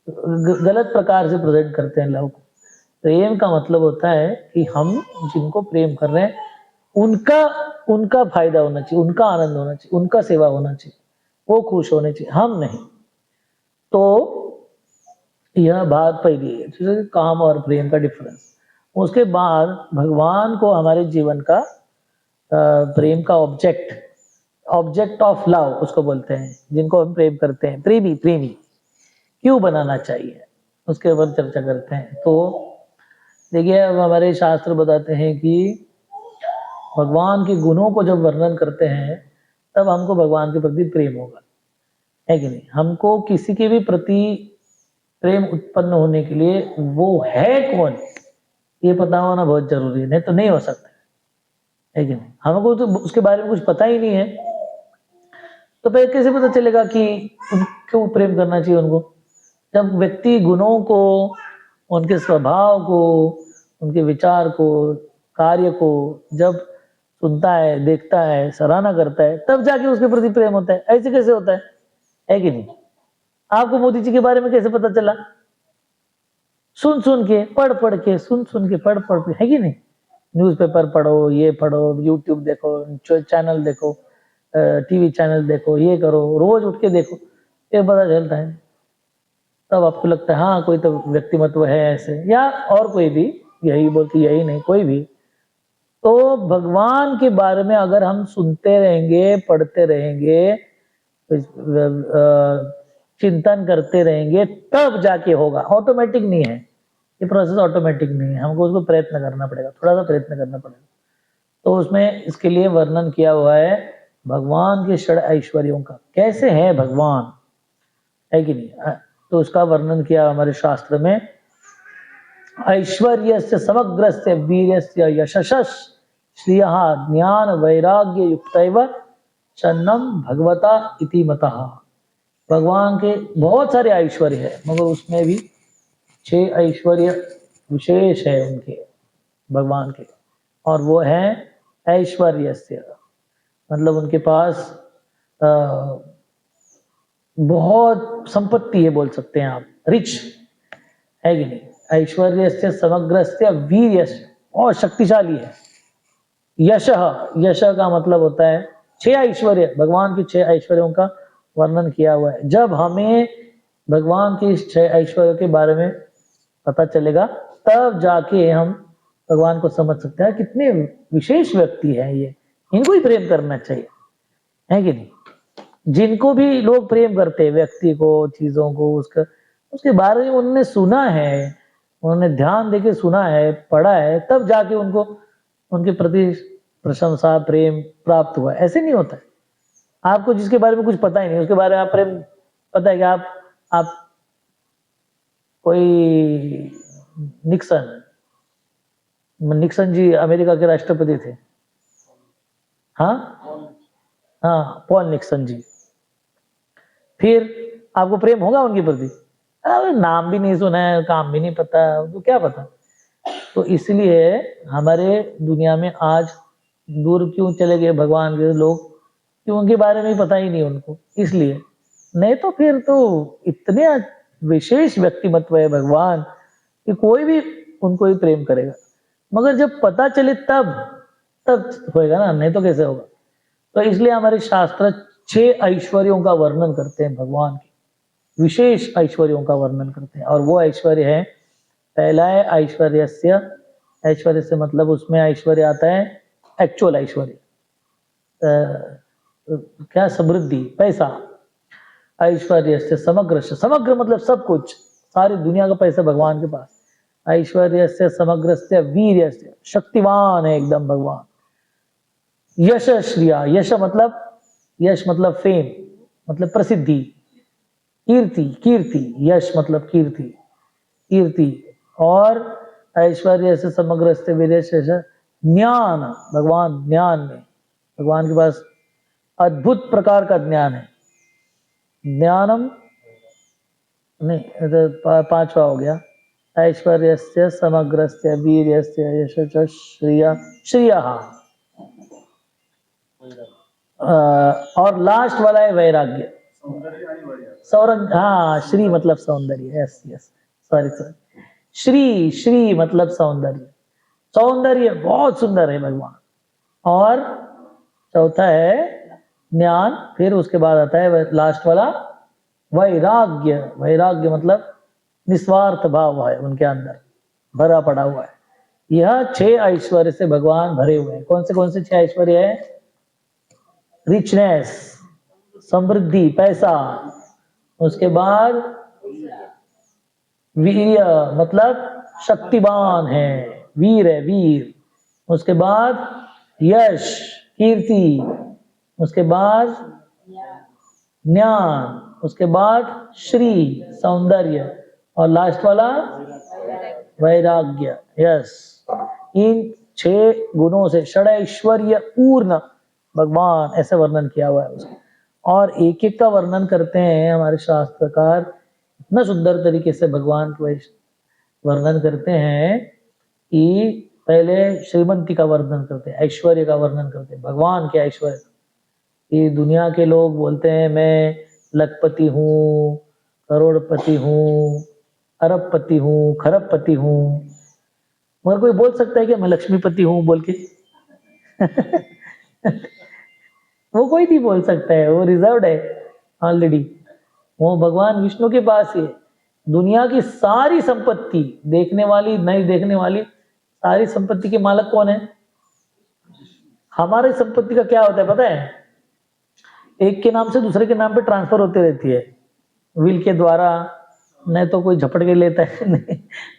गलत प्रकार से प्रेजेंट करते हैं लव को। प्रेम का मतलब होता है कि हम जिनको प्रेम कर रहे हैं उनका उनका फायदा होना चाहिए, उनका आनंद होना चाहिए, उनका सेवा होना चाहिए, वो खुश होने चाहिए, हम नहीं। तो यह बात पहली है, जैसे काम और प्रेम का डिफरेंस। उसके बाद भगवान को हमारे जीवन का प्रेम का ऑब्जेक्ट, ऑब्जेक्ट ऑफ लव उसको बोलते हैं, जिनको हम प्रेम करते हैं, प्रेमी प्रेमी क्यों बनाना चाहिए, उसके ऊपर चर्चा करते हैं। तो देखिए, अब हमारे शास्त्र बताते हैं कि भगवान के गुणों को जब वर्णन करते हैं तब हमको भगवान के प्रति प्रेम होगा, है कि नहीं। हमको किसी के भी प्रति प्रेम उत्पन्न होने के लिए वो है कौन, ये पता होना बहुत जरूरी है, नहीं तो नहीं हो सकता, है कि नहीं। हमको तो उसके बारे में कुछ पता ही नहीं है, तो फिर कैसे पता चलेगा कि क्यों प्रेम करना चाहिए उनको। जब व्यक्ति गुणों को, उनके स्वभाव को, उनके विचार को, कार्य को जब सुनता है, देखता है, सराहना करता है, तब जाके उसके प्रति प्रेम होता है। ऐसे कैसे होता है कि नहीं। आपको मोदी जी के बारे में कैसे पता चला, सुन सुन के, पढ़ पढ़ के, सुन सुन के, पढ़ पढ़ के, है कि नहीं। न्यूज़पेपर पढ़ो, ये पढ़ो, यूट्यूब देखो, चैनल देखो, टीवी चैनल देखो, ये करो, रोज उठ के देखो, ये पता चलता है। तब आपको लगता है हाँ कोई तो व्यक्तिमत्व है ऐसे, या और कोई भी, यही बोलती यही नहीं, कोई भी। तो भगवान के बारे में अगर हम सुनते रहेंगे, पढ़ते रहेंगे, चिंतन करते रहेंगे, तब जाके होगा। ऑटोमेटिक नहीं है ये प्रोसेस, ऑटोमेटिक नहीं है, हमको उसको प्रयत्न करना पड़ेगा, थोड़ा सा प्रयत्न करना पड़ेगा। तो उसमें इसके लिए वर्णन किया हुआ है भगवान के षड ऐश्वर्यों का, कैसे है भगवान, है कि नहीं। तो उसका वर्णन किया हमारे शास्त्र में, ऐश्वर्यस्य समग्रस्य वीर्यस्य यशस् श्रियः ज्ञान वैराग्य युक्तैव चन्नम भगवता इति मतः। भगवान के बहुत सारे ऐश्वर्य है, मगर उसमें भी 6 ऐश्वर्य विशेष है उनके, भगवान के, और वो है ऐश्वर्यस्य, मतलब उनके पास बहुत संपत्ति है, बोल सकते हैं आप, रिच, है कि नहीं। ऐश्वर्यस्य समग्रस्य वीर्यस्य, और शक्तिशाली है। यश, यश का मतलब होता है 6 ऐश्वर्य, भगवान के 6 ऐश्वर्यों का वर्णन किया हुआ है। जब हमें भगवान के इस 6 ऐश्वर्यों के बारे में पता चलेगा, तब जाके हम भगवान को समझ सकते हैं, कितने विशेष व्यक्ति है ये, इनको ही प्रेम करना चाहिए, है कि नहीं। जिनको भी लोग प्रेम करते हैं, व्यक्ति को, चीजों को, उसके बारे में उन्होंने सुना है, उन्होंने ध्यान देके सुना है, पढ़ा है, तब जाके उनको उनके प्रति प्रशंसा, प्रेम प्राप्त हुआ। ऐसे नहीं होता है। आपको जिसके बारे में कुछ पता ही नहीं, उसके बारे में आप प्रेम, पता है कि आप कोई निक्सन जी अमेरिका के राष्ट्रपति थे, हाँ पॉल निक्सन जी, फिर आपको प्रेम होगा उनके प्रति। नाम भी नहीं सुना है, काम भी नहीं पता, तो क्या पता। तो इसलिए हमारे दुनिया में आज दूर क्यों चले गए भगवान के लोग, क्यों उनके बारे में पता ही नहीं उनको, इसलिए। नहीं तो फिर तो इतने विशेष व्यक्तिमत्व है भगवान कि कोई भी उनको ही प्रेम करेगा। मगर जब पता चले तब होएगा ना, नहीं तो कैसे होगा। तो इसलिए हमारे शास्त्र 6 ऐश्वर्यों का वर्णन करते हैं, भगवान के विशेष ऐश्वर्यों का वर्णन करते हैं। और वो ऐश्वर्य है, पहला है ऐश्वर्यस्य, ऐश्वर्य से मतलब उसमें ऐश्वर्य आता है एक्चुअल ऐश्वर्य, क्या समृद्धि, पैसा। ऐश्वर्यस्य समग्रस्य, समग्र मतलब सब कुछ, सारी दुनिया का पैसा भगवान के पास। ऐश्वर्यस्य समग्रस्य वीर्यस्य, शक्तिवान है एकदम भगवान। यश श्रिया, यश मतलब फेम, मतलब प्रसिद्धि। कीर्ति, कीर्ति, यश मतलब कीर्ति, कीर्ति। और ऐश्वर्य से समग्र से वीर्य से ज्ञान, भगवान ज्ञान में, भगवान के पास अद्भुत प्रकार का ज्ञान है। ज्ञानम नहीं, तो 5वां हो गया। ऐश्वर्यस्य समग्रस्य वीर्यस्य यशस्य श्रिया, श्रियः। और लास्ट वाला है वैराग्य, सौरभ। हाँ, श्री मतलब सौंदर्य, yes yes, sorry sorry. Shri मतलब सौंदर्य, सौंदर्य बहुत सुंदर है भगवान। और चौथा है ज्ञान, फिर उसके बाद आता है लास्ट वाला वैराग्य। वैराग्य मतलब निस्वार्थ भाव है उनके अंदर भरा पड़ा हुआ है। यह 6 ऐश्वर्य से भगवान भरे हुए हैं। कौन से 6 ऐश्वर्य है? रिचनेस, समृद्धि, पैसा। उसके बाद वीर्य मतलब शक्तिवान है, वीर है, वीर। उसके बाद यश, कीर्ति। उसके बाद ज्ञान। उसके बाद श्री, सौंदर्य। और लास्ट वाला वैराग्य, यस। इन 6 गुणों से षडैश्वर्य पूर्ण भगवान, ऐसे वर्णन किया हुआ है उसका। और एक एक का वर्णन करते हैं हमारे शास्त्रकार, इतना सुंदर तरीके से भगवान को वर्णन करते हैं कि पहले श्रीमंती का वर्णन करते हैं, ऐश्वर्य का वर्णन करते हैं, भगवान के ऐश्वर्य। कि दुनिया के लोग बोलते हैं मैं लखपति हूँ, करोड़पति हूँ, अरबपति हूँ, खरबपति हूँ। मगर कोई बोल सकता है कि मैं लक्ष्मीपति हूँ बोल के? वो कोई नहीं बोल सकता है, वो रिजर्व्ड है ऑलरेडी। वो भगवान विष्णु के पास ही है। दुनिया की सारी संपत्ति, देखने वाली नहीं देखने वाली सारी संपत्ति के मालक कौन है? हमारी संपत्ति का क्या होता है पता है? एक के नाम से दूसरे के नाम पे ट्रांसफर होती रहती है विल के द्वारा। नहीं तो कोई झपट के लेता है, नहीं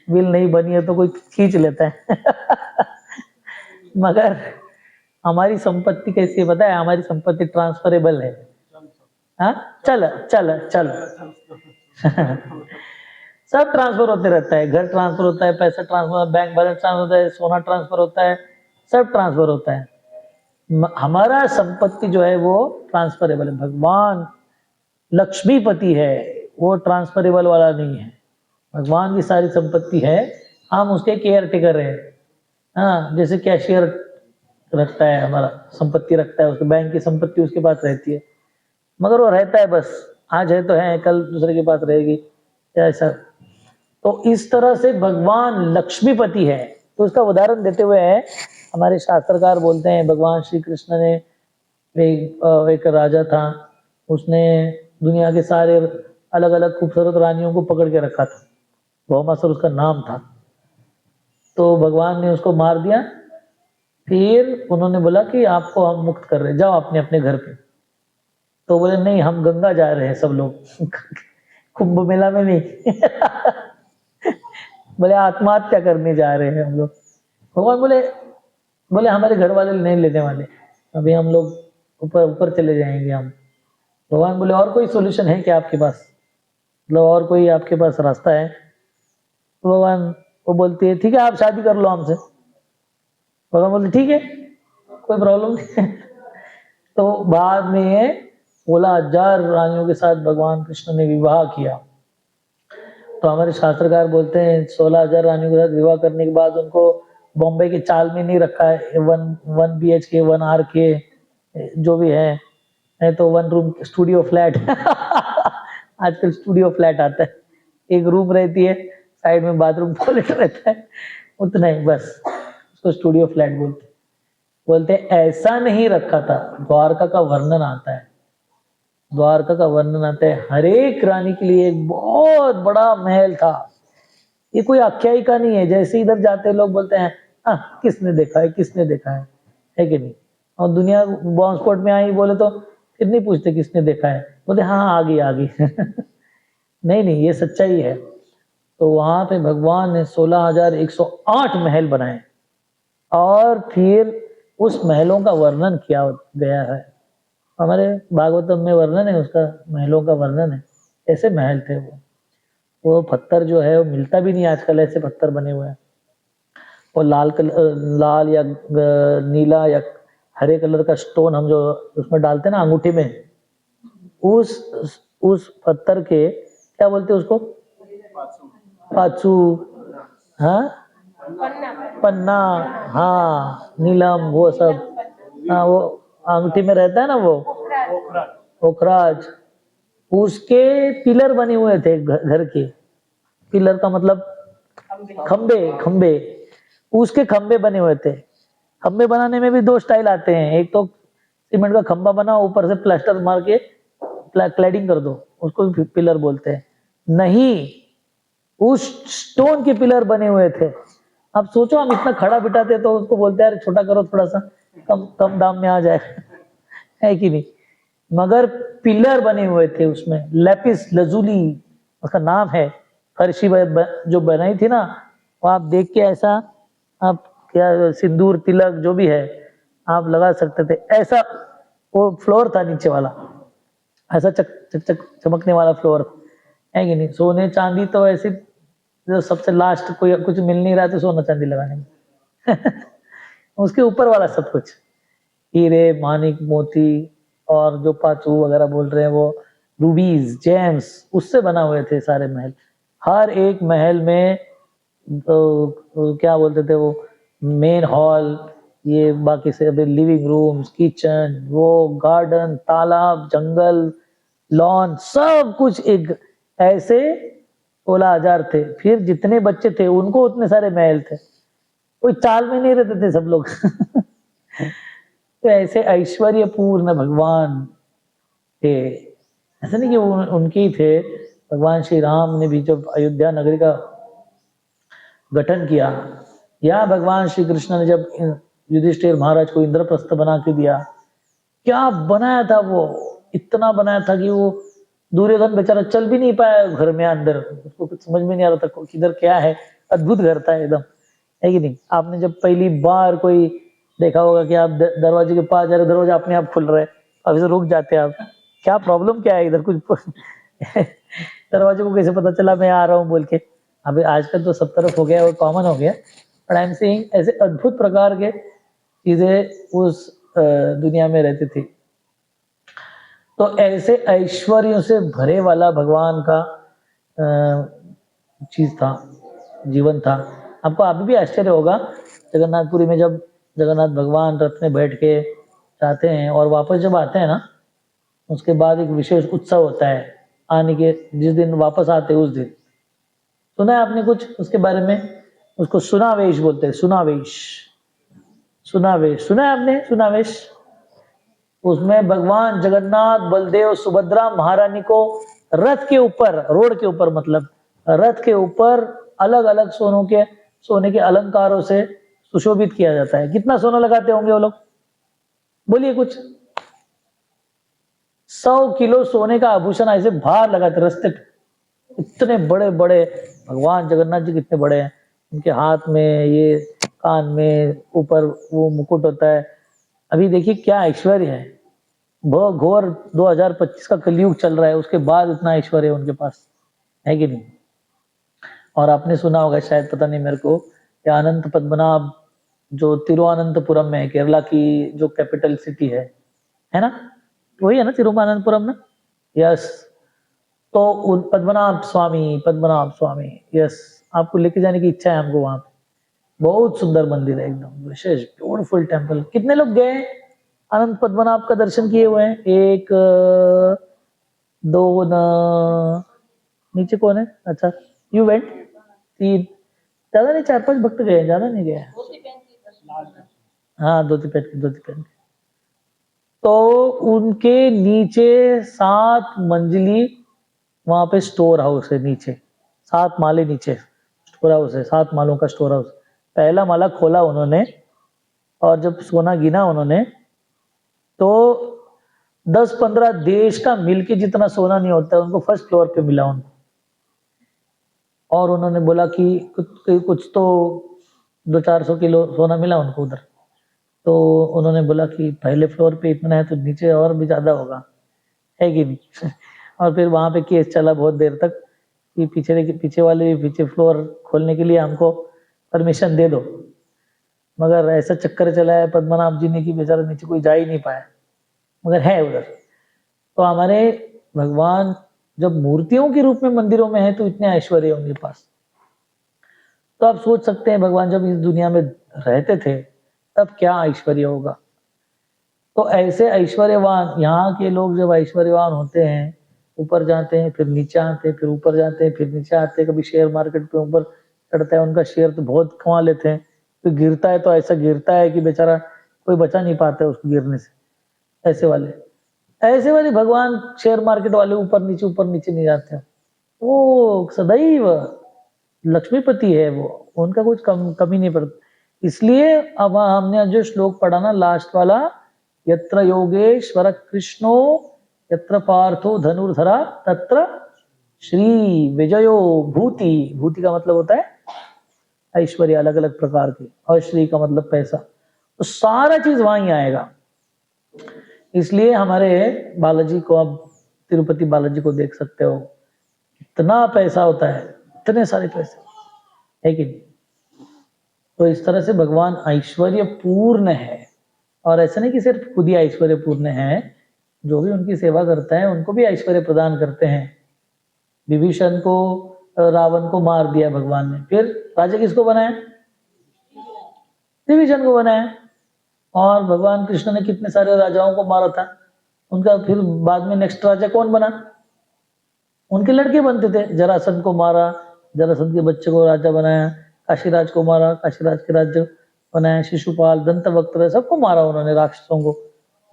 विल नहीं बनी है तो कोई खींच लेता है। मगर हमारी संपत्ति कैसी है पता है? हमारी संपत्ति ट्रांसफरेबल है। हाँ, चल चल चल। सब ट्रांसफर होते रहता है, घर ट्रांसफर होता है, पैसा ट्रांसफर, बैंक बैलेंस ट्रांसफर होता है, सोना ट्रांसफर होता है, सब ट्रांसफर होता है। हमारा संपत्ति जो है वो ट्रांसफरेबल है। भगवान लक्ष्मीपति है, वो ट्रांसफरेबल वाला नहीं है। भगवान की सारी संपत्ति है, हम उसके केयर टेकर हैं। हाँ, जैसे कैशियर रखता है, हमारा संपत्ति रखता है, उसके बैंक की संपत्ति उसके पास रहती है, मगर वो रहता है बस, आज है तो है, कल दूसरे के पास रहेगी, ऐसा। तो इस तरह से भगवान लक्ष्मीपति है। तो उसका उदाहरण देते हुए है हमारे शास्त्रकार बोलते हैं, भगवान श्री कृष्ण ने एक राजा था, उसने दुनिया के सारे अलग अलग खूबसूरत रानियों को पकड़ के रखा था, भौमासुर उसका नाम था। तो भगवान ने उसको मार दिया। फिर उन्होंने बोला कि आपको हम मुक्त कर रहे, जाओ अपने अपने घर पे। तो बोले नहीं, हम गंगा जा रहे हैं सब लोग, कुंभ मेला में नहीं। बोले आत्महत्या करने जा रहे हैं हम लोग। भगवान बोले हमारे घर वाले नहीं लेने वाले, अभी हम लोग ऊपर ऊपर चले जाएंगे हम। भगवान बोले और कोई सोल्यूशन है क्या आपके पास, मतलब और कोई आपके पास रास्ता है? तो भगवान वो बोलती है ठीक है आप शादी कर लो हमसे। भगवान बोलते ठीक है, कोई प्रॉब्लम नहीं। तो बाद में 16,000 रानियों के साथ भगवान कृष्ण ने विवाह किया। तो हमारे शास्त्रकार बोलते हैं 16,000 रानियों के साथ विवाह करने के बाद उनको बॉम्बे के चाल में नहीं रखा है, 1 BHK 1 RK जो भी है तो 1 रूम स्टूडियो फ्लैट। आजकल स्टूडियो फ्लैट आता है, एक रूम रहती है, साइड में बाथरूम टॉयलेट रहता है, उतना ही बस। उसको स्टूडियो फ्लैट बोलते। बोलते ऐसा नहीं रखा था। द्वारका का वर्णन आता है, द्वारका का वर्णन आता है, हर एक रानी के लिए एक बहुत बड़ा महल था। ये कोई आख्यायिका नहीं है, जैसे इधर जाते लोग बोलते हैं किसने देखा है, किसने देखा है कि नहीं। और दुनिया बॉम्ब स्पॉट में आई बोले तो फिर नहीं पूछते किसने देखा है, बोलते हाँ आ गई आ गई। नहीं नहीं, ये सच्चाई है। तो वहां पे भगवान ने 16,108 महल बनाए और फिर उस महलों का वर्णन किया गया है। हमारे भागवतम में वर्णन है उसका, महलों का वर्णन है। ऐसे महल थे वो पत्थर जो है वो मिलता भी नहीं आजकल, ऐसे पत्थर बने हुए हैं। और लाल या नीला या हरे कलर का स्टोन हम जो उसमें डालते हैं ना अंगूठी में, उस पत्थर के क्या बोलते हैं उसको? पाचू। हाँ, पन्ना। हाँ, नीलम, वो सब। हाँ, वो अंगूठी में रहता है ना वो पोखराज। उसके पिलर बने हुए थे घर के। पिलर का मतलब खंबे, खंबे। उसके खंबे बने हुए थे। खंबे बनाने में भी दो स्टाइल आते हैं, एक तो सीमेंट का खंबा बना, ऊपर से प्लास्टर मार के क्लैडिंग कर दो, उसको भी पिलर बोलते हैं। नहीं, उस स्टोन के पिलर बने हुए थे। अब सोचो हम इतना खड़ा बिठाते तो उसको बोलते यार छोटा करो थोड़ा सा, कम कम दाम में आ जाए। है कि नहीं? मगर पिलर बने हुए थे उसमें, लेपिस लजुली उसका नाम है। फर्शी जो बनाई थी ना, वो आप देख के ऐसा, आप क्या सिंदूर तिलक जो भी है आप लगा सकते थे ऐसा। वो फ्लोर था नीचे वाला, ऐसा चक चक चक चमकने वाला फ्लोर है कि नहीं। सोने चांदी तो ऐसे जो सबसे लास्ट कोई कुछ मिल नहीं रहा तो सोना चांदी लगाने में। उसके ऊपर वाला सब कुछ हीरे मानिक मोती और जो पाचू वगैरह बोल रहे हैं वो रूबीज जेम्स, उससे बना हुए थे सारे महल। हर एक महल में तो क्या बोलते थे वो, मेन हॉल, ये बाकी से लिविंग रूम्स, किचन, वो गार्डन, तालाब, जंगल, लॉन, सब कुछ एक ऐसे 16,000 थे। फिर जितने बच्चे थे उनको उतने सारे महल थे। कोई चाल में नहीं रहते थे सब लोग। तो ऐसे ऐश्वर्यपूर्ण भगवान थे। ऐसा नहीं कि वो उनके ही थे। भगवान श्री राम ने भी जब अयोध्या नगरी का गठन किया, या भगवान श्री कृष्ण ने जब युधिष्ठिर महाराज को इंद्रप्रस्थ बना के दिया, क्या बनाया था वो, इतना बनाया था कि वो दुर्योधन बेचारा चल भी नहीं पाया घर में अंदर, उसको कुछ समझ में नहीं आ रहा था किधर क्या है। अद्भुत घर था एकदम, है कि नहीं। आपने जब पहली बार कोई देखा होगा कि आप दरवाजे के पास जा रहे, दरवाजा अपने आप खुल रहा है, अब से रुक जाते हैं आप, क्या प्रॉब्लम क्या है इधर कुछ। दरवाजे को कैसे पता चला मैं आ रहा हूँ बोल के। अभी आजकल तो सब तरफ हो गया, वो कॉमन हो गया। बट आई एम सेइंग ऐसे अद्भुत प्रकार के चीजें उस दुनिया में रहती थी। तो ऐसे ऐश्वर्यों से भरे वाला भगवान का चीज था, जीवन था। आपको अभी भी आश्चर्य होगा, जगन्नाथपुरी में जब जगन्नाथ भगवान रथ में बैठ के जाते हैं और वापस जब आते हैं ना, उसके बाद एक विशेष उत्सव होता है आने के, जिस दिन वापस आते हैं उस दिन। सुना है आपने कुछ उसके बारे में? उसको सुनावेश बोलते हैं, सुनावेश। सुनावेश सुना है आपने? सुनावेश, उसमें भगवान जगन्नाथ बलदेव सुभद्रा महारानी को रथ के ऊपर, रोड के ऊपर मतलब रथ के ऊपर अलग अलग सोने के अलंकारों से सुशोभित किया जाता है। कितना सोना लगाते होंगे वो लोग, बोलिए कुछ? 100 किलो सोने का आभूषण ऐसे बाहर लगाते रास्ते पे। इतने बड़े बड़े भगवान जगन्नाथ जी कितने बड़े हैं, उनके हाथ में ये, कान में ऊपर वो मुकुट होता है। अभी देखिए क्या ऐश्वर्य है, बहुत घोर 2025 का कलयुग चल रहा है, उसके बाद इतना ऐश्वर्य है उनके पास, है कि नहीं। और आपने सुना होगा शायद, पता नहीं मेरे को, या अनंत पद्मनाभ जो तिरुवनंतपुरम में है, केरला की जो कैपिटल सिटी है ना, वही है ना तिरुवनंतपुरम ना? यस। तो उन पद्मनाभ स्वामी, यस, आपको लेके जाने की इच्छा है हमको वहां पे। बहुत सुंदर मंदिर है एकदम विशेष, ब्यूटीफुल टेम्पल। कितने लोग गए अनंत पद्मनाभ का दर्शन किए हुए हैं? एक दो न, नीचे कौन है? अच्छा, यू वेंट, 3 ज्यादा नहीं, 4-5 भक्त गए, ज्यादा नहीं गए। हाँ, धोती पहन के। तो उनके नीचे 7 मंजिली वहां पे स्टोर हाउस है नीचे, 7 माले नीचे स्टोर हाउस है, 7 मालों का स्टोर हाउस। पहला माला खोला उन्होंने और जब सोना गिना उन्होंने तो 10-15 देश का मिलके जितना सोना नहीं होता है उनको फर्स्ट फ्लोर पे मिला उनको। और उन्होंने बोला कि कुछ तो 200-400 किलो सोना मिला उनको उधर। तो उन्होंने बोला कि पहले फ्लोर पे इतना है तो नीचे और भी ज्यादा होगा, है कि नहीं? और फिर वहां पे केस चला बहुत देर तक कि पीछे वाले पीछे फ्लोर खोलने के लिए हमको परमिशन दे दो, मगर ऐसा चक्कर चला है पद्मनाभ जी ने कि बेचारा नीचे कोई जा ही नहीं पाया, मगर है उधर। तो हमारे भगवान जब मूर्तियों के रूप में मंदिरों में है तो इतने ऐश्वर्य उनके पास। तो आप सोच सकते हैं भगवान जब इस दुनिया में रहते थे तब क्या ऐश्वर्य होगा। तो ऐसे ऐश्वर्यवान यहाँ के लोग जब ऐश्वर्यवान होते हैं, ऊपर जाते हैं फिर नीचे आते हैं, फिर ऊपर जाते हैं फिर नीचे आते हैं, कभी शेयर मार्केट पे ऊपर चढ़ता है, उनका शेयर तो बहुत कमा लेते हैं, फिर गिरता है तो ऐसा गिरता है कि बेचारा कोई बचा नहीं पाता है उसको गिरने से। ऐसे वाले भगवान शेयर मार्केट वाले ऊपर नीचे नहीं जाते हैं। वो सदैव लक्ष्मीपति है, वो उनका कुछ कमी नहीं पड़ता। इसलिए अब हमने जो श्लोक पढ़ा ना लास्ट वाला, यत्र योगेश्वर कृष्णो यत्र पार्थो धनुर्धरा तत्र श्री विजयो भूति। भूति का मतलब होता है ऐश्वर्य अलग अलग प्रकार के, और श्री का मतलब पैसा। तो सारा चीज वहीं आएगा। इसलिए हमारे बालाजी को, अब तिरुपति बालाजी को देख सकते हो, इतना पैसा होता है, इतने सारे पैसे, है कि नहीं? तो इस तरह से भगवान ऐश्वर्य पूर्ण है। और ऐसा नहीं कि सिर्फ खुद ही ऐश्वर्य पूर्ण है, जो भी उनकी सेवा करता है उनको भी ऐश्वर्य प्रदान करते हैं। विभीषण को, रावण को मार दिया भगवान ने, फिर राजा किसको बनाया? विभीषण को बनाया। और भगवान कृष्ण ने कितने सारे राजाओं को मारा था, उनका फिर बाद में नेक्स्ट राजा कौन बना? उनके लड़के बनते थे। जरासंध को मारा, जरासंध के बच्चे को राजा बनाया, काशीराज को मारा, काशीराज के राज्य बनाया, शिशुपाल, दंतवक्त्र, सबको मारा उन्होंने, राक्षसों को।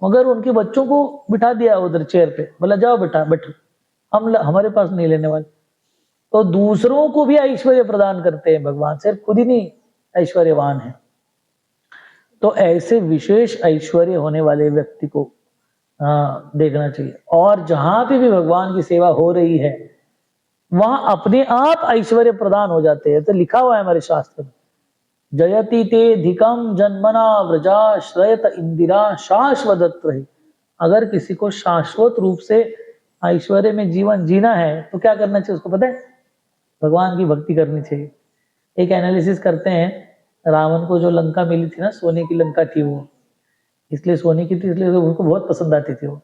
मगर उनके बच्चों को बिठा दिया उधर चेयर पे, बोला जाओ बेटा बैठो, हमारे पास नहीं लेने वाले। तो दूसरों को भी ऐश्वर्य प्रदान करते हैं भगवान, सिर्फ खुद ही नहीं ऐश्वर्यवान है। तो ऐसे विशेष ऐश्वर्य होने वाले व्यक्ति को देखना चाहिए। और जहां पे भी भगवान की सेवा हो रही है वहां अपने आप ऐश्वर्य प्रदान हो जाते हैं। तो लिखा हुआ है हमारे शास्त्र में, जयति ते धिकम जन्मना व्रजाश्रयत इंदिरा शाश्वत रही। अगर किसी को शाश्वत रूप से ऐश्वर्य में जीवन जीना है तो क्या करना चाहिए उसको पता है? भगवान की भक्ति करनी चाहिए। एक एनालिसिस करते हैं, रावण को जो लंका मिली थी ना, सोने की लंका थी वो, इसलिए सोने की थी इसलिए उसको बहुत पसंद आती थी वो।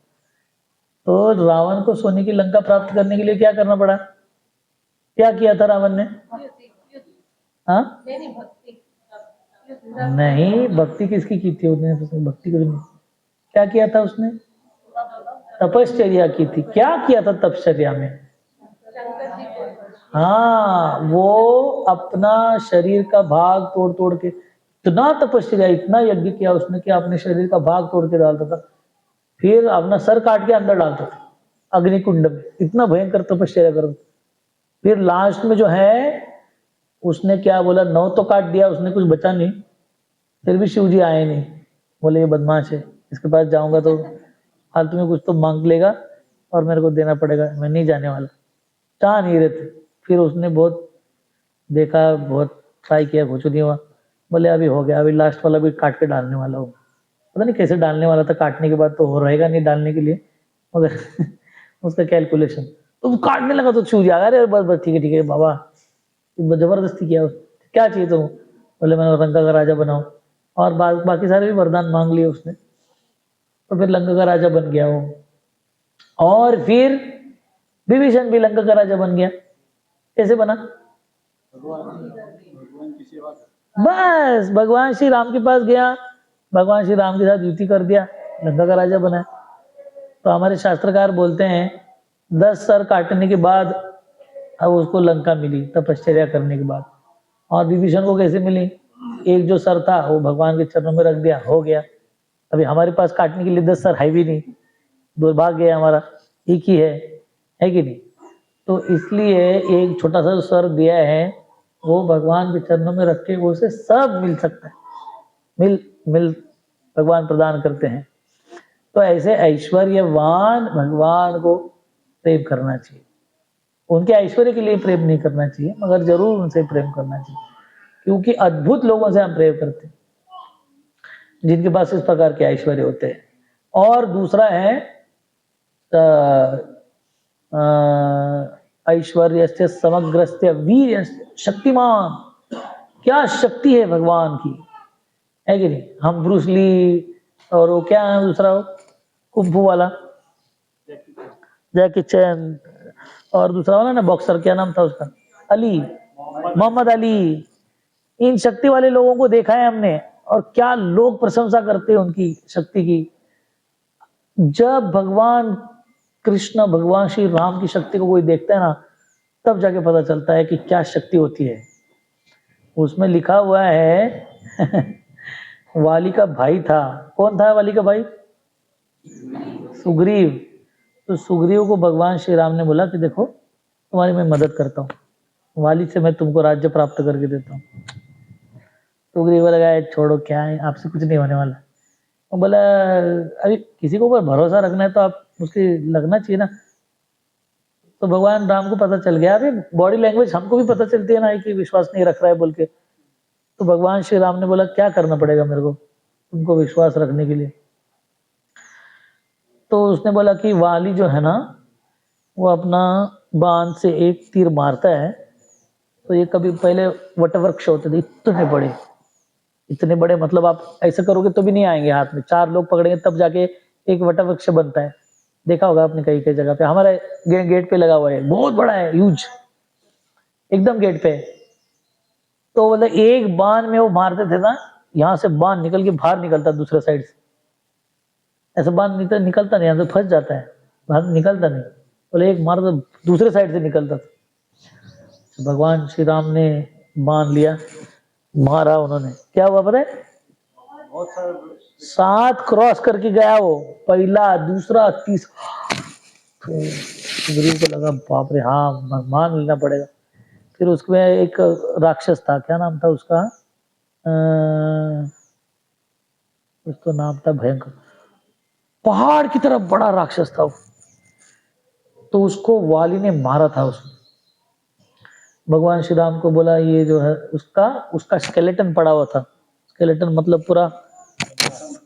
तो रावण को सोने की लंका प्राप्त करने के लिए क्या करना पड़ा? क्या किया था रावण ने? हाँ नहीं, भक्ति किसकी की थी उसने? भक्ति को नहीं, क्या किया था उसने? तपश्चर्या की थी। क्या किया था तपश्चर्या में? हाँ, वो अपना शरीर का भाग तोड़ तोड़ के, इतना तपश्चर्या, इतना यज्ञ किया उसने कि अपने शरीर का भाग तोड़ के डालता था, फिर अपना सर काट के अंदर डालता था अग्निकुंड में। इतना भयंकर तपश्चर्या करता। फिर लास्ट में जो है उसने क्या बोला, 9 तो काट दिया उसने, कुछ बचा नहीं। फिर भी शिव जी आए नहीं, बोले ये बदमाश है, इसके पास जाऊंगा तो फालतू में कुछ तो मांग लेगा और मेरे को देना पड़ेगा, मैं नहीं जाने वाला। चाह नहीं रहे थे। फिर उसने बहुत देखा, बहुत ट्राई किया, कुछ नहीं हुआ। बोले अभी हो गया, अभी लास्ट वाला भी काट के डालने वाला हूँ। पता नहीं कैसे डालने वाला था, काटने के बाद तो हो रहेगा नहीं डालने के लिए, मगर उसका कैलकुलेशन तो वो काटने लगा तो शिव जी आ गए, बस बस ठीक है बाबा, जबरदस्ती किया। क्या चाहिए तुम? बोले मैं लंका का राजा बनाऊं। और बाकी सारे भी वरदान मांग लिए उसने, तो फिर लंका का राजा बन गया वो। और फिर विभीषण भी लंका का राजा बन गया। कैसे बना? बस भगवान श्री राम के पास गया, भगवान श्री राम के साथ युति कर दिया, लंका का राजा बना। तो हमारे शास्त्रकार बोलते हैं 10 सर काटने के बाद अब उसको लंका मिली, तपश्चर्या करने के बाद। और विभीषण को कैसे मिली? एक जो सर था वो भगवान के चरणों में रख दिया, हो गया। अभी हमारे पास काटने के लिए 10 सर है भी नहीं, दुर्भाग्य है हमारा, एक ही है कि नहीं? तो इसलिए एक छोटा सा सर दिया है, वो भगवान के चरणों में रख के वो उसे सब मिल सकता है, मिल भगवान प्रदान करते हैं। तो ऐसे ऐश्वर्यवान भगवान को प्रेम करना चाहिए, उनके ऐश्वर्य के लिए प्रेम नहीं करना चाहिए, मगर जरूर उनसे प्रेम करना चाहिए, क्योंकि अद्भुत लोगों से हम प्रेम करते हैं जिनके पास इस प्रकार के ऐश्वर्य होते हैं। और दूसरा है ऐश्वर्यस्य समग्रस्य वीर शक्तिमान, क्या शक्ति है भगवान की, है कि नहीं? हम ब्रूस ली और वो क्या है दूसरा, कुंफू वाला जैकी चैन, और दूसरा वाला ना बॉक्सर, क्या नाम था उसका, अली, मोहम्मद अली। इन शक्ति वाले लोगों को देखा है हमने, और क्या लोग प्रशंसा करते हैं उनकी शक्ति की। जब भगवान कृष्ण, भगवान श्री राम की शक्ति को कोई देखता है ना, तब जाके पता चलता है कि क्या शक्ति होती है। उसमें लिखा हुआ है वाली का भाई था, कौन था वाली का भाई? सुग्रीव। तो सुग्रीव को भगवान श्री राम ने बोला कि देखो तुम्हारी मैं मदद करता हूँ, वाली से मैं तुमको राज्य प्राप्त करके देता हूँ। सुग्रीव को लगा छोड़ो, क्या है, आपसे कुछ नहीं होने वाला। वो बोला अरे किसी को ऊपर भरोसा रखना है तो आप उसके लगना चाहिए ना। तो भगवान राम को पता चल गया, अरे बॉडी लैंग्वेज हमको भी पता चलती है ना कि विश्वास नहीं रख रहा है बोल के। तो भगवान श्री राम ने बोला क्या करना पड़ेगा मेरे को तुमको विश्वास रखने के लिए? तो उसने बोला कि वाली जो है ना, वो अपना बाण से एक तीर मारता है, तो ये कभी पहले वटवृक्ष होते थे इतने बड़े, मतलब आप ऐसा करोगे तो भी नहीं आएंगे हाथ में, 4 लोग पकड़ेंगे तब जाके एक वटवृक्ष बनता है। देखा होगा आपने कई कई जगह पे, हमारे गेट पे लगा हुआ है, बहुत बड़ा है, ह्यूज, एकदम गेट पे। तो मतलब एक बाण में वो मारते थे ना, यहाँ से बाण निकल के बाहर निकलता दूसरे साइड से, ऐसा बाण निकलता नहीं, यहाँ से फंस जाता है, बाहर निकलता नहीं, बोले एक मार तो दूसरे साइड से निकलता था। तो भगवान श्री राम ने बाण लिया, मारा उन्होंने, क्या हुआ पता है? 7 क्रॉस करके गया वो, पहला, दूसरा, तीसरा। तो सुग्रीव को लगा बाप रे, हाँ मान लेना पड़ेगा। फिर उसमें एक राक्षस था, क्या नाम था उसका, कुछ तो नाम था भयंकर, पहाड़ की तरह बड़ा राक्षस था वो। तो उसको वाली ने मारा था। उसने भगवान श्री राम को बोला ये जो है उसका स्केलेटन पड़ा हुआ था, स्केलेटन मतलब पूरा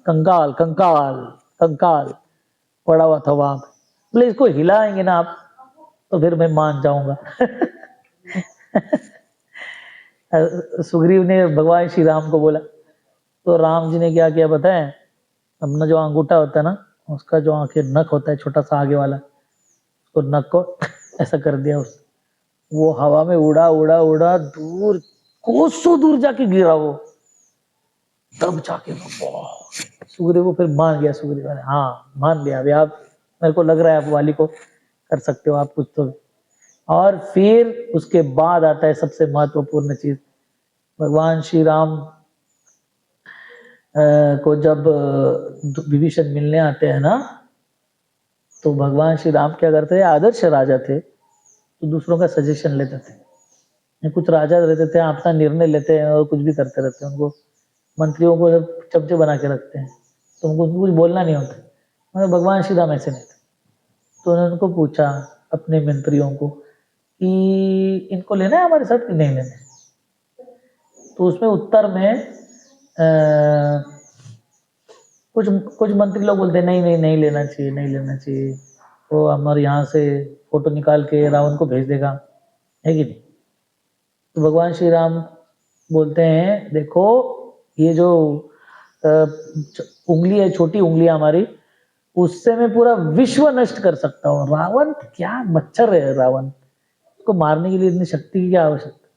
कंकाल कंकाल कंकाल पड़ा हुआ था वहां पे। बोले इसको हिलाएंगे ना आप तो फिर मैं मान जाऊंगा। सुग्रीव ने भगवान श्री राम को बोला, तो राम जी ने क्या किया पता है? अपना जो अंगूठा होता है ना, उसका जो आंखें नख होता है छोटा सा आगे वाला, उसको नख को ऐसा कर दिया उस, वो हवा में उड़ा उड़ा उड़ा दूर, कोसों दूर जाके गिरा वो, तब जाके सुग्रीव को फिर मान गया। सुग्रीव ने हाँ मान लिया, अभी आप, मेरे को लग रहा है आप वाली को कर सकते हो आप कुछ तो। और फिर उसके बाद आता है सबसे महत्वपूर्ण चीज, भगवान श्री राम को जब विभीषण मिलने आते हैं ना, तो भगवान श्री राम क्या करते हैं, आदर्श राजा थे तो दूसरों का सजेशन लेते थे। कुछ राजा रहते थे अपना निर्णय लेते हैं और कुछ भी करते रहते हैं, उनको मंत्रियों को चमचे बना के रखते हैं, तो उनको कुछ बोलना नहीं होता। मगर भगवान श्री राम ऐसे नहीं थे। तो उन्होंने उनको पूछा अपने मंत्रियों को कि इनको लेना है हमारे साथ कि नहीं लेना है? तो उसमें उत्तर में कुछ कुछ मंत्री लोग बोलते हैं नहीं नहीं नहीं लेना चाहिए, नहीं लेना चाहिए, वो हमारे यहाँ से फोटो निकाल के रावण को भेज देगा, है कि नहीं? तो भगवान श्री राम बोलते हैं देखो ये जो उंगली है, छोटी उंगली हमारी, उससे मैं पूरा विश्व नष्ट कर सकता हूँ। रावण क्या मच्छर है रावण, उसको मारने के लिए इतनी शक्ति की क्या आवश्यकता,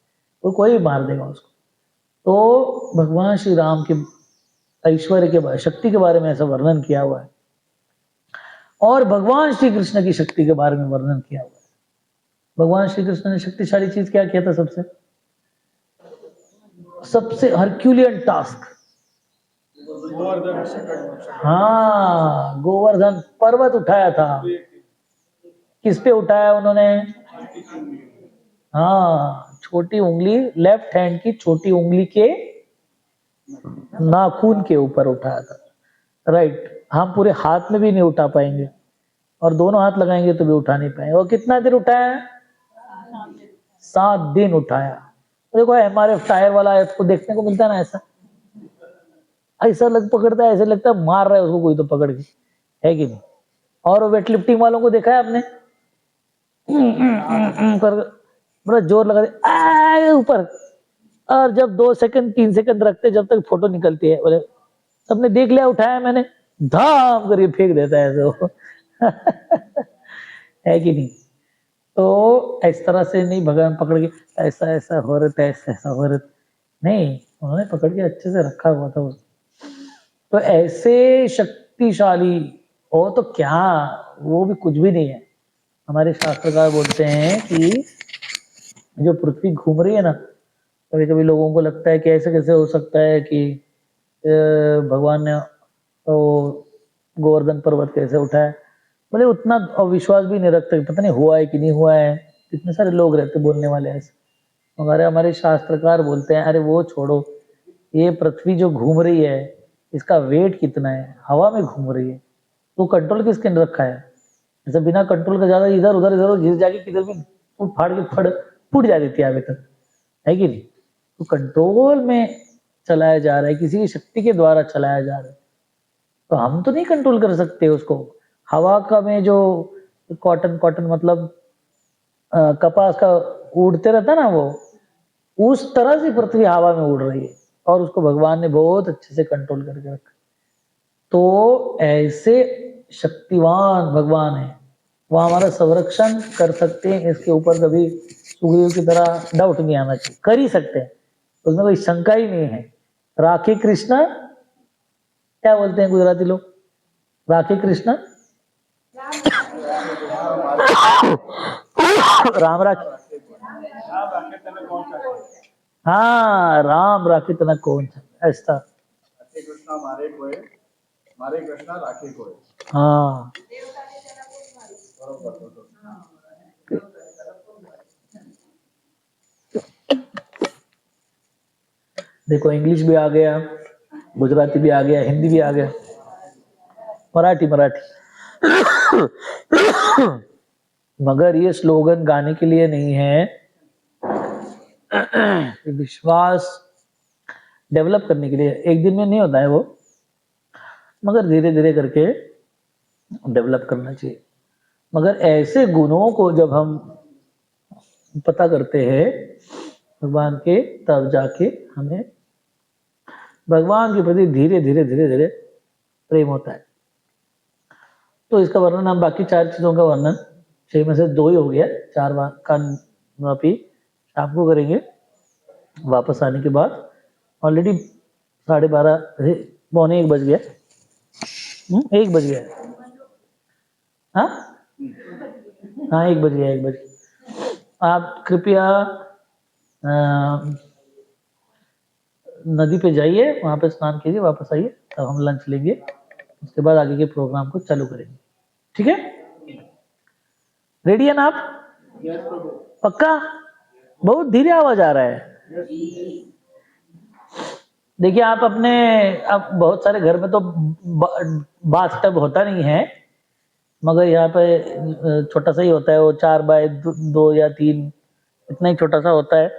वो कोई भी मार देगा उसको। तो भगवान श्री राम के ऐश्वर्य के बारे, शक्ति के बारे में ऐसा वर्णन किया हुआ है, और भगवान श्री कृष्ण की शक्ति के बारे में वर्णन किया हुआ है। भगवान श्री कृष्ण ने शक्तिशाली चीज क्या किया था सबसे? सबसे हरक्यूलियन टास्क। गोवर्धन शकट हाँ, गोवर्धन पर्वत उठाया था। किस पे उठाया उन्होंने? हाँ, छोटी उंगली, लेफ्ट हैंड की छोटी उंगली के नाखून के ऊपर उठाया था। राइट। हम पूरे हाथ में भी नहीं उठा पाएंगे और दोनों हाथ लगाएंगे तो भी उठा नहीं पाएंगे। और कितना दिन उठाया? 7 दिन उठाया। देखो एमआरएफ टायर वाला आपको देखने को मिलता है ना, ऐसा ऐसा लग पकड़ता है, ऐसे लगता है मार रहा है उसको कोई तो पकड़ के, है कि नहीं? और वेट लिफ्टिंग वालों को देखा है आपने? कर बड़ा जोर लगा दे ऊपर, और जब 2 सेकंड 3 सेकंड रखते जब तक फोटो निकलती है, बोले सबने देख लिया उठाया मैंने, धाम करके फेंक देता है तो है कि नहीं? तो इस तरह से नहीं भगवान पकड़ के ऐसा ऐसा हो रहा था, ऐसा ऐसा हो रहा था, नहीं, उन्होंने पकड़ के अच्छे से रखा हुआ था उसको। तो ऐसे शक्तिशाली हो तो क्या, वो भी कुछ भी नहीं है। हमारे शास्त्रकार बोलते हैं कि जो पृथ्वी घूम रही है ना, कभी कभी लोगों को लगता है कि ऐसे कैसे हो सकता है कि भगवान ने वो गोवर्धन पर्वत कैसे उठाया। बोले उतना अविश्वास भी नहीं रखते, पता नहीं हुआ है कि नहीं हुआ है। इतने सारे लोग रहते बोलने वाले ऐसे, मगर हमारे शास्त्रकार बोलते हैं अरे वो छोड़ो, ये पृथ्वी जो घूम रही है इसका वेट कितना है, हवा में घूम रही है, तो कंट्रोल किसके अंदर रखा है? जैसे बिना कंट्रोल का ज्यादा इधर उधर इधर घिस जाके किधर भी फूट फाड़ के फूट जा देती है आगे तक, है कि नहीं? तो कंट्रोल में चलाया जा रहा है, किसी की शक्ति के द्वारा चलाया जा रहा है, तो हम तो नहीं कंट्रोल कर सकते उसको। हवा का में जो कॉटन कॉटन मतलब कपास का उड़ते रहता है ना, वो उस तरह से पृथ्वी हवा में उड़ रही है और उसको भगवान ने बहुत अच्छे से कंट्रोल करके रखा। तो ऐसे शक्तिवान भगवान है, वो हमारा संरक्षण कर सकते हैं, इसके ऊपर कभी सुग्रीव की तरह डाउट नहीं आना चाहिए, कर ही सकते हैं, उसमें कोई शंका ही नहीं है। राखी कृष्ण क्या बोलते हैं गुजराती लोग? राखी कृष्ण राम राखी, आप राखे तने कौन सा हाँ राम राखी तना कौन सा, ऐसा। राखे कृष्णा मारे कोय मारे कृष्णा राखे कोय हाँ, देखो इंग्लिश भी आ गया, गुजराती भी आ गया, हिंदी भी आ गया, मराठी मराठी मगर ये स्लोगन गाने के लिए नहीं है, विश्वास डेवलप करने के लिए। एक दिन में नहीं होता है वो, मगर धीरे धीरे करके डेवलप करना चाहिए। मगर ऐसे गुणों को जब हम पता करते हैं भगवान के, तब जाके हमें भगवान के प्रति धीरे धीरे धीरे धीरे प्रेम होता है। तो इसका वर्णन हम बाकी 4 चीजों का वर्णन, 6 में से 2 ही हो गया, 4 का वापी शाम को करेंगे वापस आने के बाद। ऑलरेडी 12:30 पौने 1 बज गया, 1 बज गया, हाँ हाँ 1 बज गया, 1 बज गया। आप कृपया नदी पे जाइए, वहां पे स्नान कीजिए, वापस आइए, तब हम लंच लेंगे, उसके बाद आगे के प्रोग्राम को चालू करेंगे। ठीक है, रेडी है ना आप? पक्का? बहुत धीरे आवाज आ रहा है। देखिए आप अपने, अब बहुत सारे घर में तो बाथ टब होता नहीं है, मगर यहाँ पे छोटा सा ही होता है, वो 4x2 या 3 इतना ही छोटा सा होता है।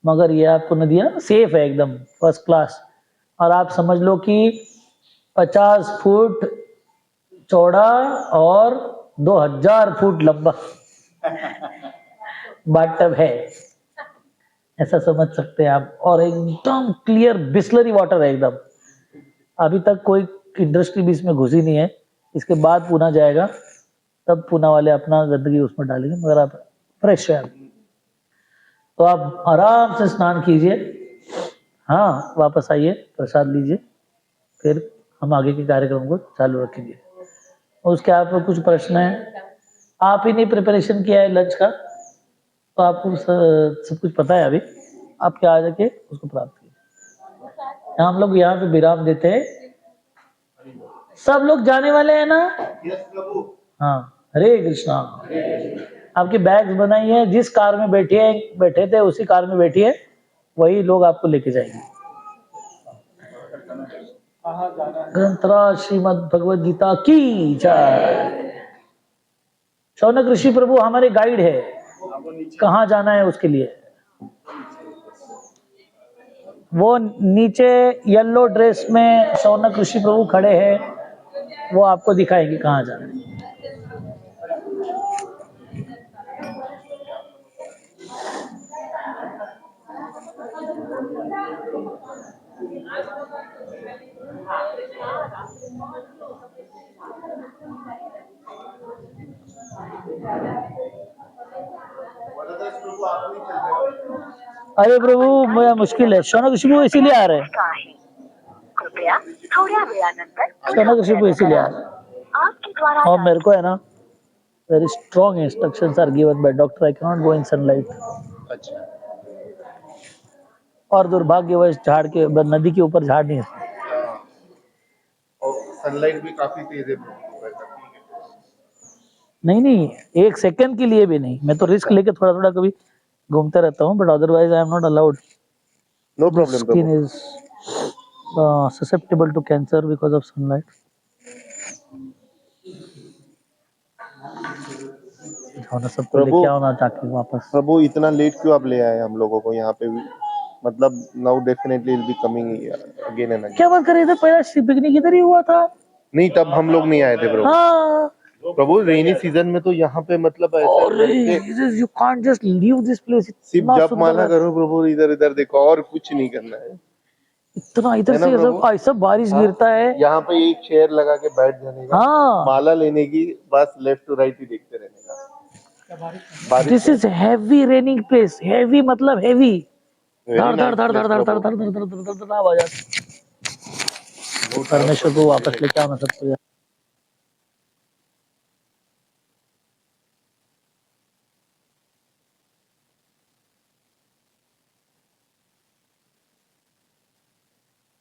मगर ये आपको नदियाँ सेफ है एकदम फर्स्ट क्लास। और आप समझ लो कि 50 फुट चौड़ा और 2000 फुट लंबा बाथटब है, ऐसा समझ सकते हैं आप। और एकदम क्लियर बिस्लरी वाटर है एकदम। अभी तक कोई इंडस्ट्री भी इसमें घुसी नहीं है, इसके बाद पूना जाएगा, तब पूना वाले अपना गंदगी उसमें डालेंगे, मगर आप फ्रेश है। तो आप आराम से स्नान कीजिए, हाँ वापस आइए, प्रसाद लीजिए, फिर हम आगे के कार्यक्रम को चालू रखेंगे। उसके आप कुछ प्रश्न है? आप ही ने प्रिपरेशन किया है लंच का, तो आपको सब कुछ पता है अभी, आप क्या आ जाके उसको प्राप्त कीजिए। हम लोग यहाँ पे विराम देते हैं। सब लोग जाने वाले हैं ना? हाँ, हरे कृष्णा। आपकी बैग्स बनाई है, जिस कार में बैठे थे उसी कार में बैठिए, वही लोग आपको लेके जाएंगे। कहाँ जाना है? ग्रंथराज श्रीमद् भगवद गीता की जय। शौनक ऋषि प्रभु हमारे गाइड है, कहाँ जाना है उसके लिए। वो नीचे येलो ड्रेस में शौनक ऋषि प्रभु खड़े हैं, वो आपको दिखाएंगे कहाँ जाना है। अरे प्रभु, बड़ा मुश्किल है। शौनक ऋषि प्रभु इसीलिए आ रहे हैं, कृपया थोड्या वेळानंतर शौनक ऋषि प्रभु इसीलिए आ रहे हैं। आपके द्वारा और मेरे को है ना, very strong instructions are given by doctor, I can not go in sunlight. अच्छा, और दुर्भाग्यवश झाड़ के नदी के ऊपर झाड़ नहीं है। और सनलाइट भी काफी तेज है दोपहर तक। नहीं, एक सेकंड के लिए भी नहीं। मैं तो रिस्क लेके थोड़ा थोड़ा कभी घूमते रहता हूँ, but otherwise I am not allowed. No problem skin is susceptible to cancer because of sunlight. होना सबको प्रभु- लेके आओ ना जाके वापस। प्रभु, इतना लेट क्यों आप ले आए हम लोगों को यहाँ पे भी? मतलब now definitely will be coming again and again. क्या बात कर रहे थे? पहला पिकनिक इधर ही हुआ था। नहीं, तब हम लोग नहीं आए थे प्रभु। हाँ, प्रभु, रेनी सीजन में तो यहाँ पे मतलब you can't just leave this place। सिर्फ इतना जप सुंदर माला है। करो प्रभु, इधर इधर देखो, और कुछ नहीं करना है। इतना इधर है ना से प्रभु? ऐसा बारिश गिरता है। यहाँ पे एक चेयर लगा के बैठ जाने का, हाँ, माला लेने की, बस लेफ्ट टू राइट ही देखते रहने का। बारिश this is heavy raining place. Heavy मतलब हैवी। very धड़ धड़ nice धड़ धड़ place, धड़ धड़ प्रभु। धड़ धड़ धड़ धड़ धड़ आवाज आती है। परमेश्वर को वापस लेके आना सबको।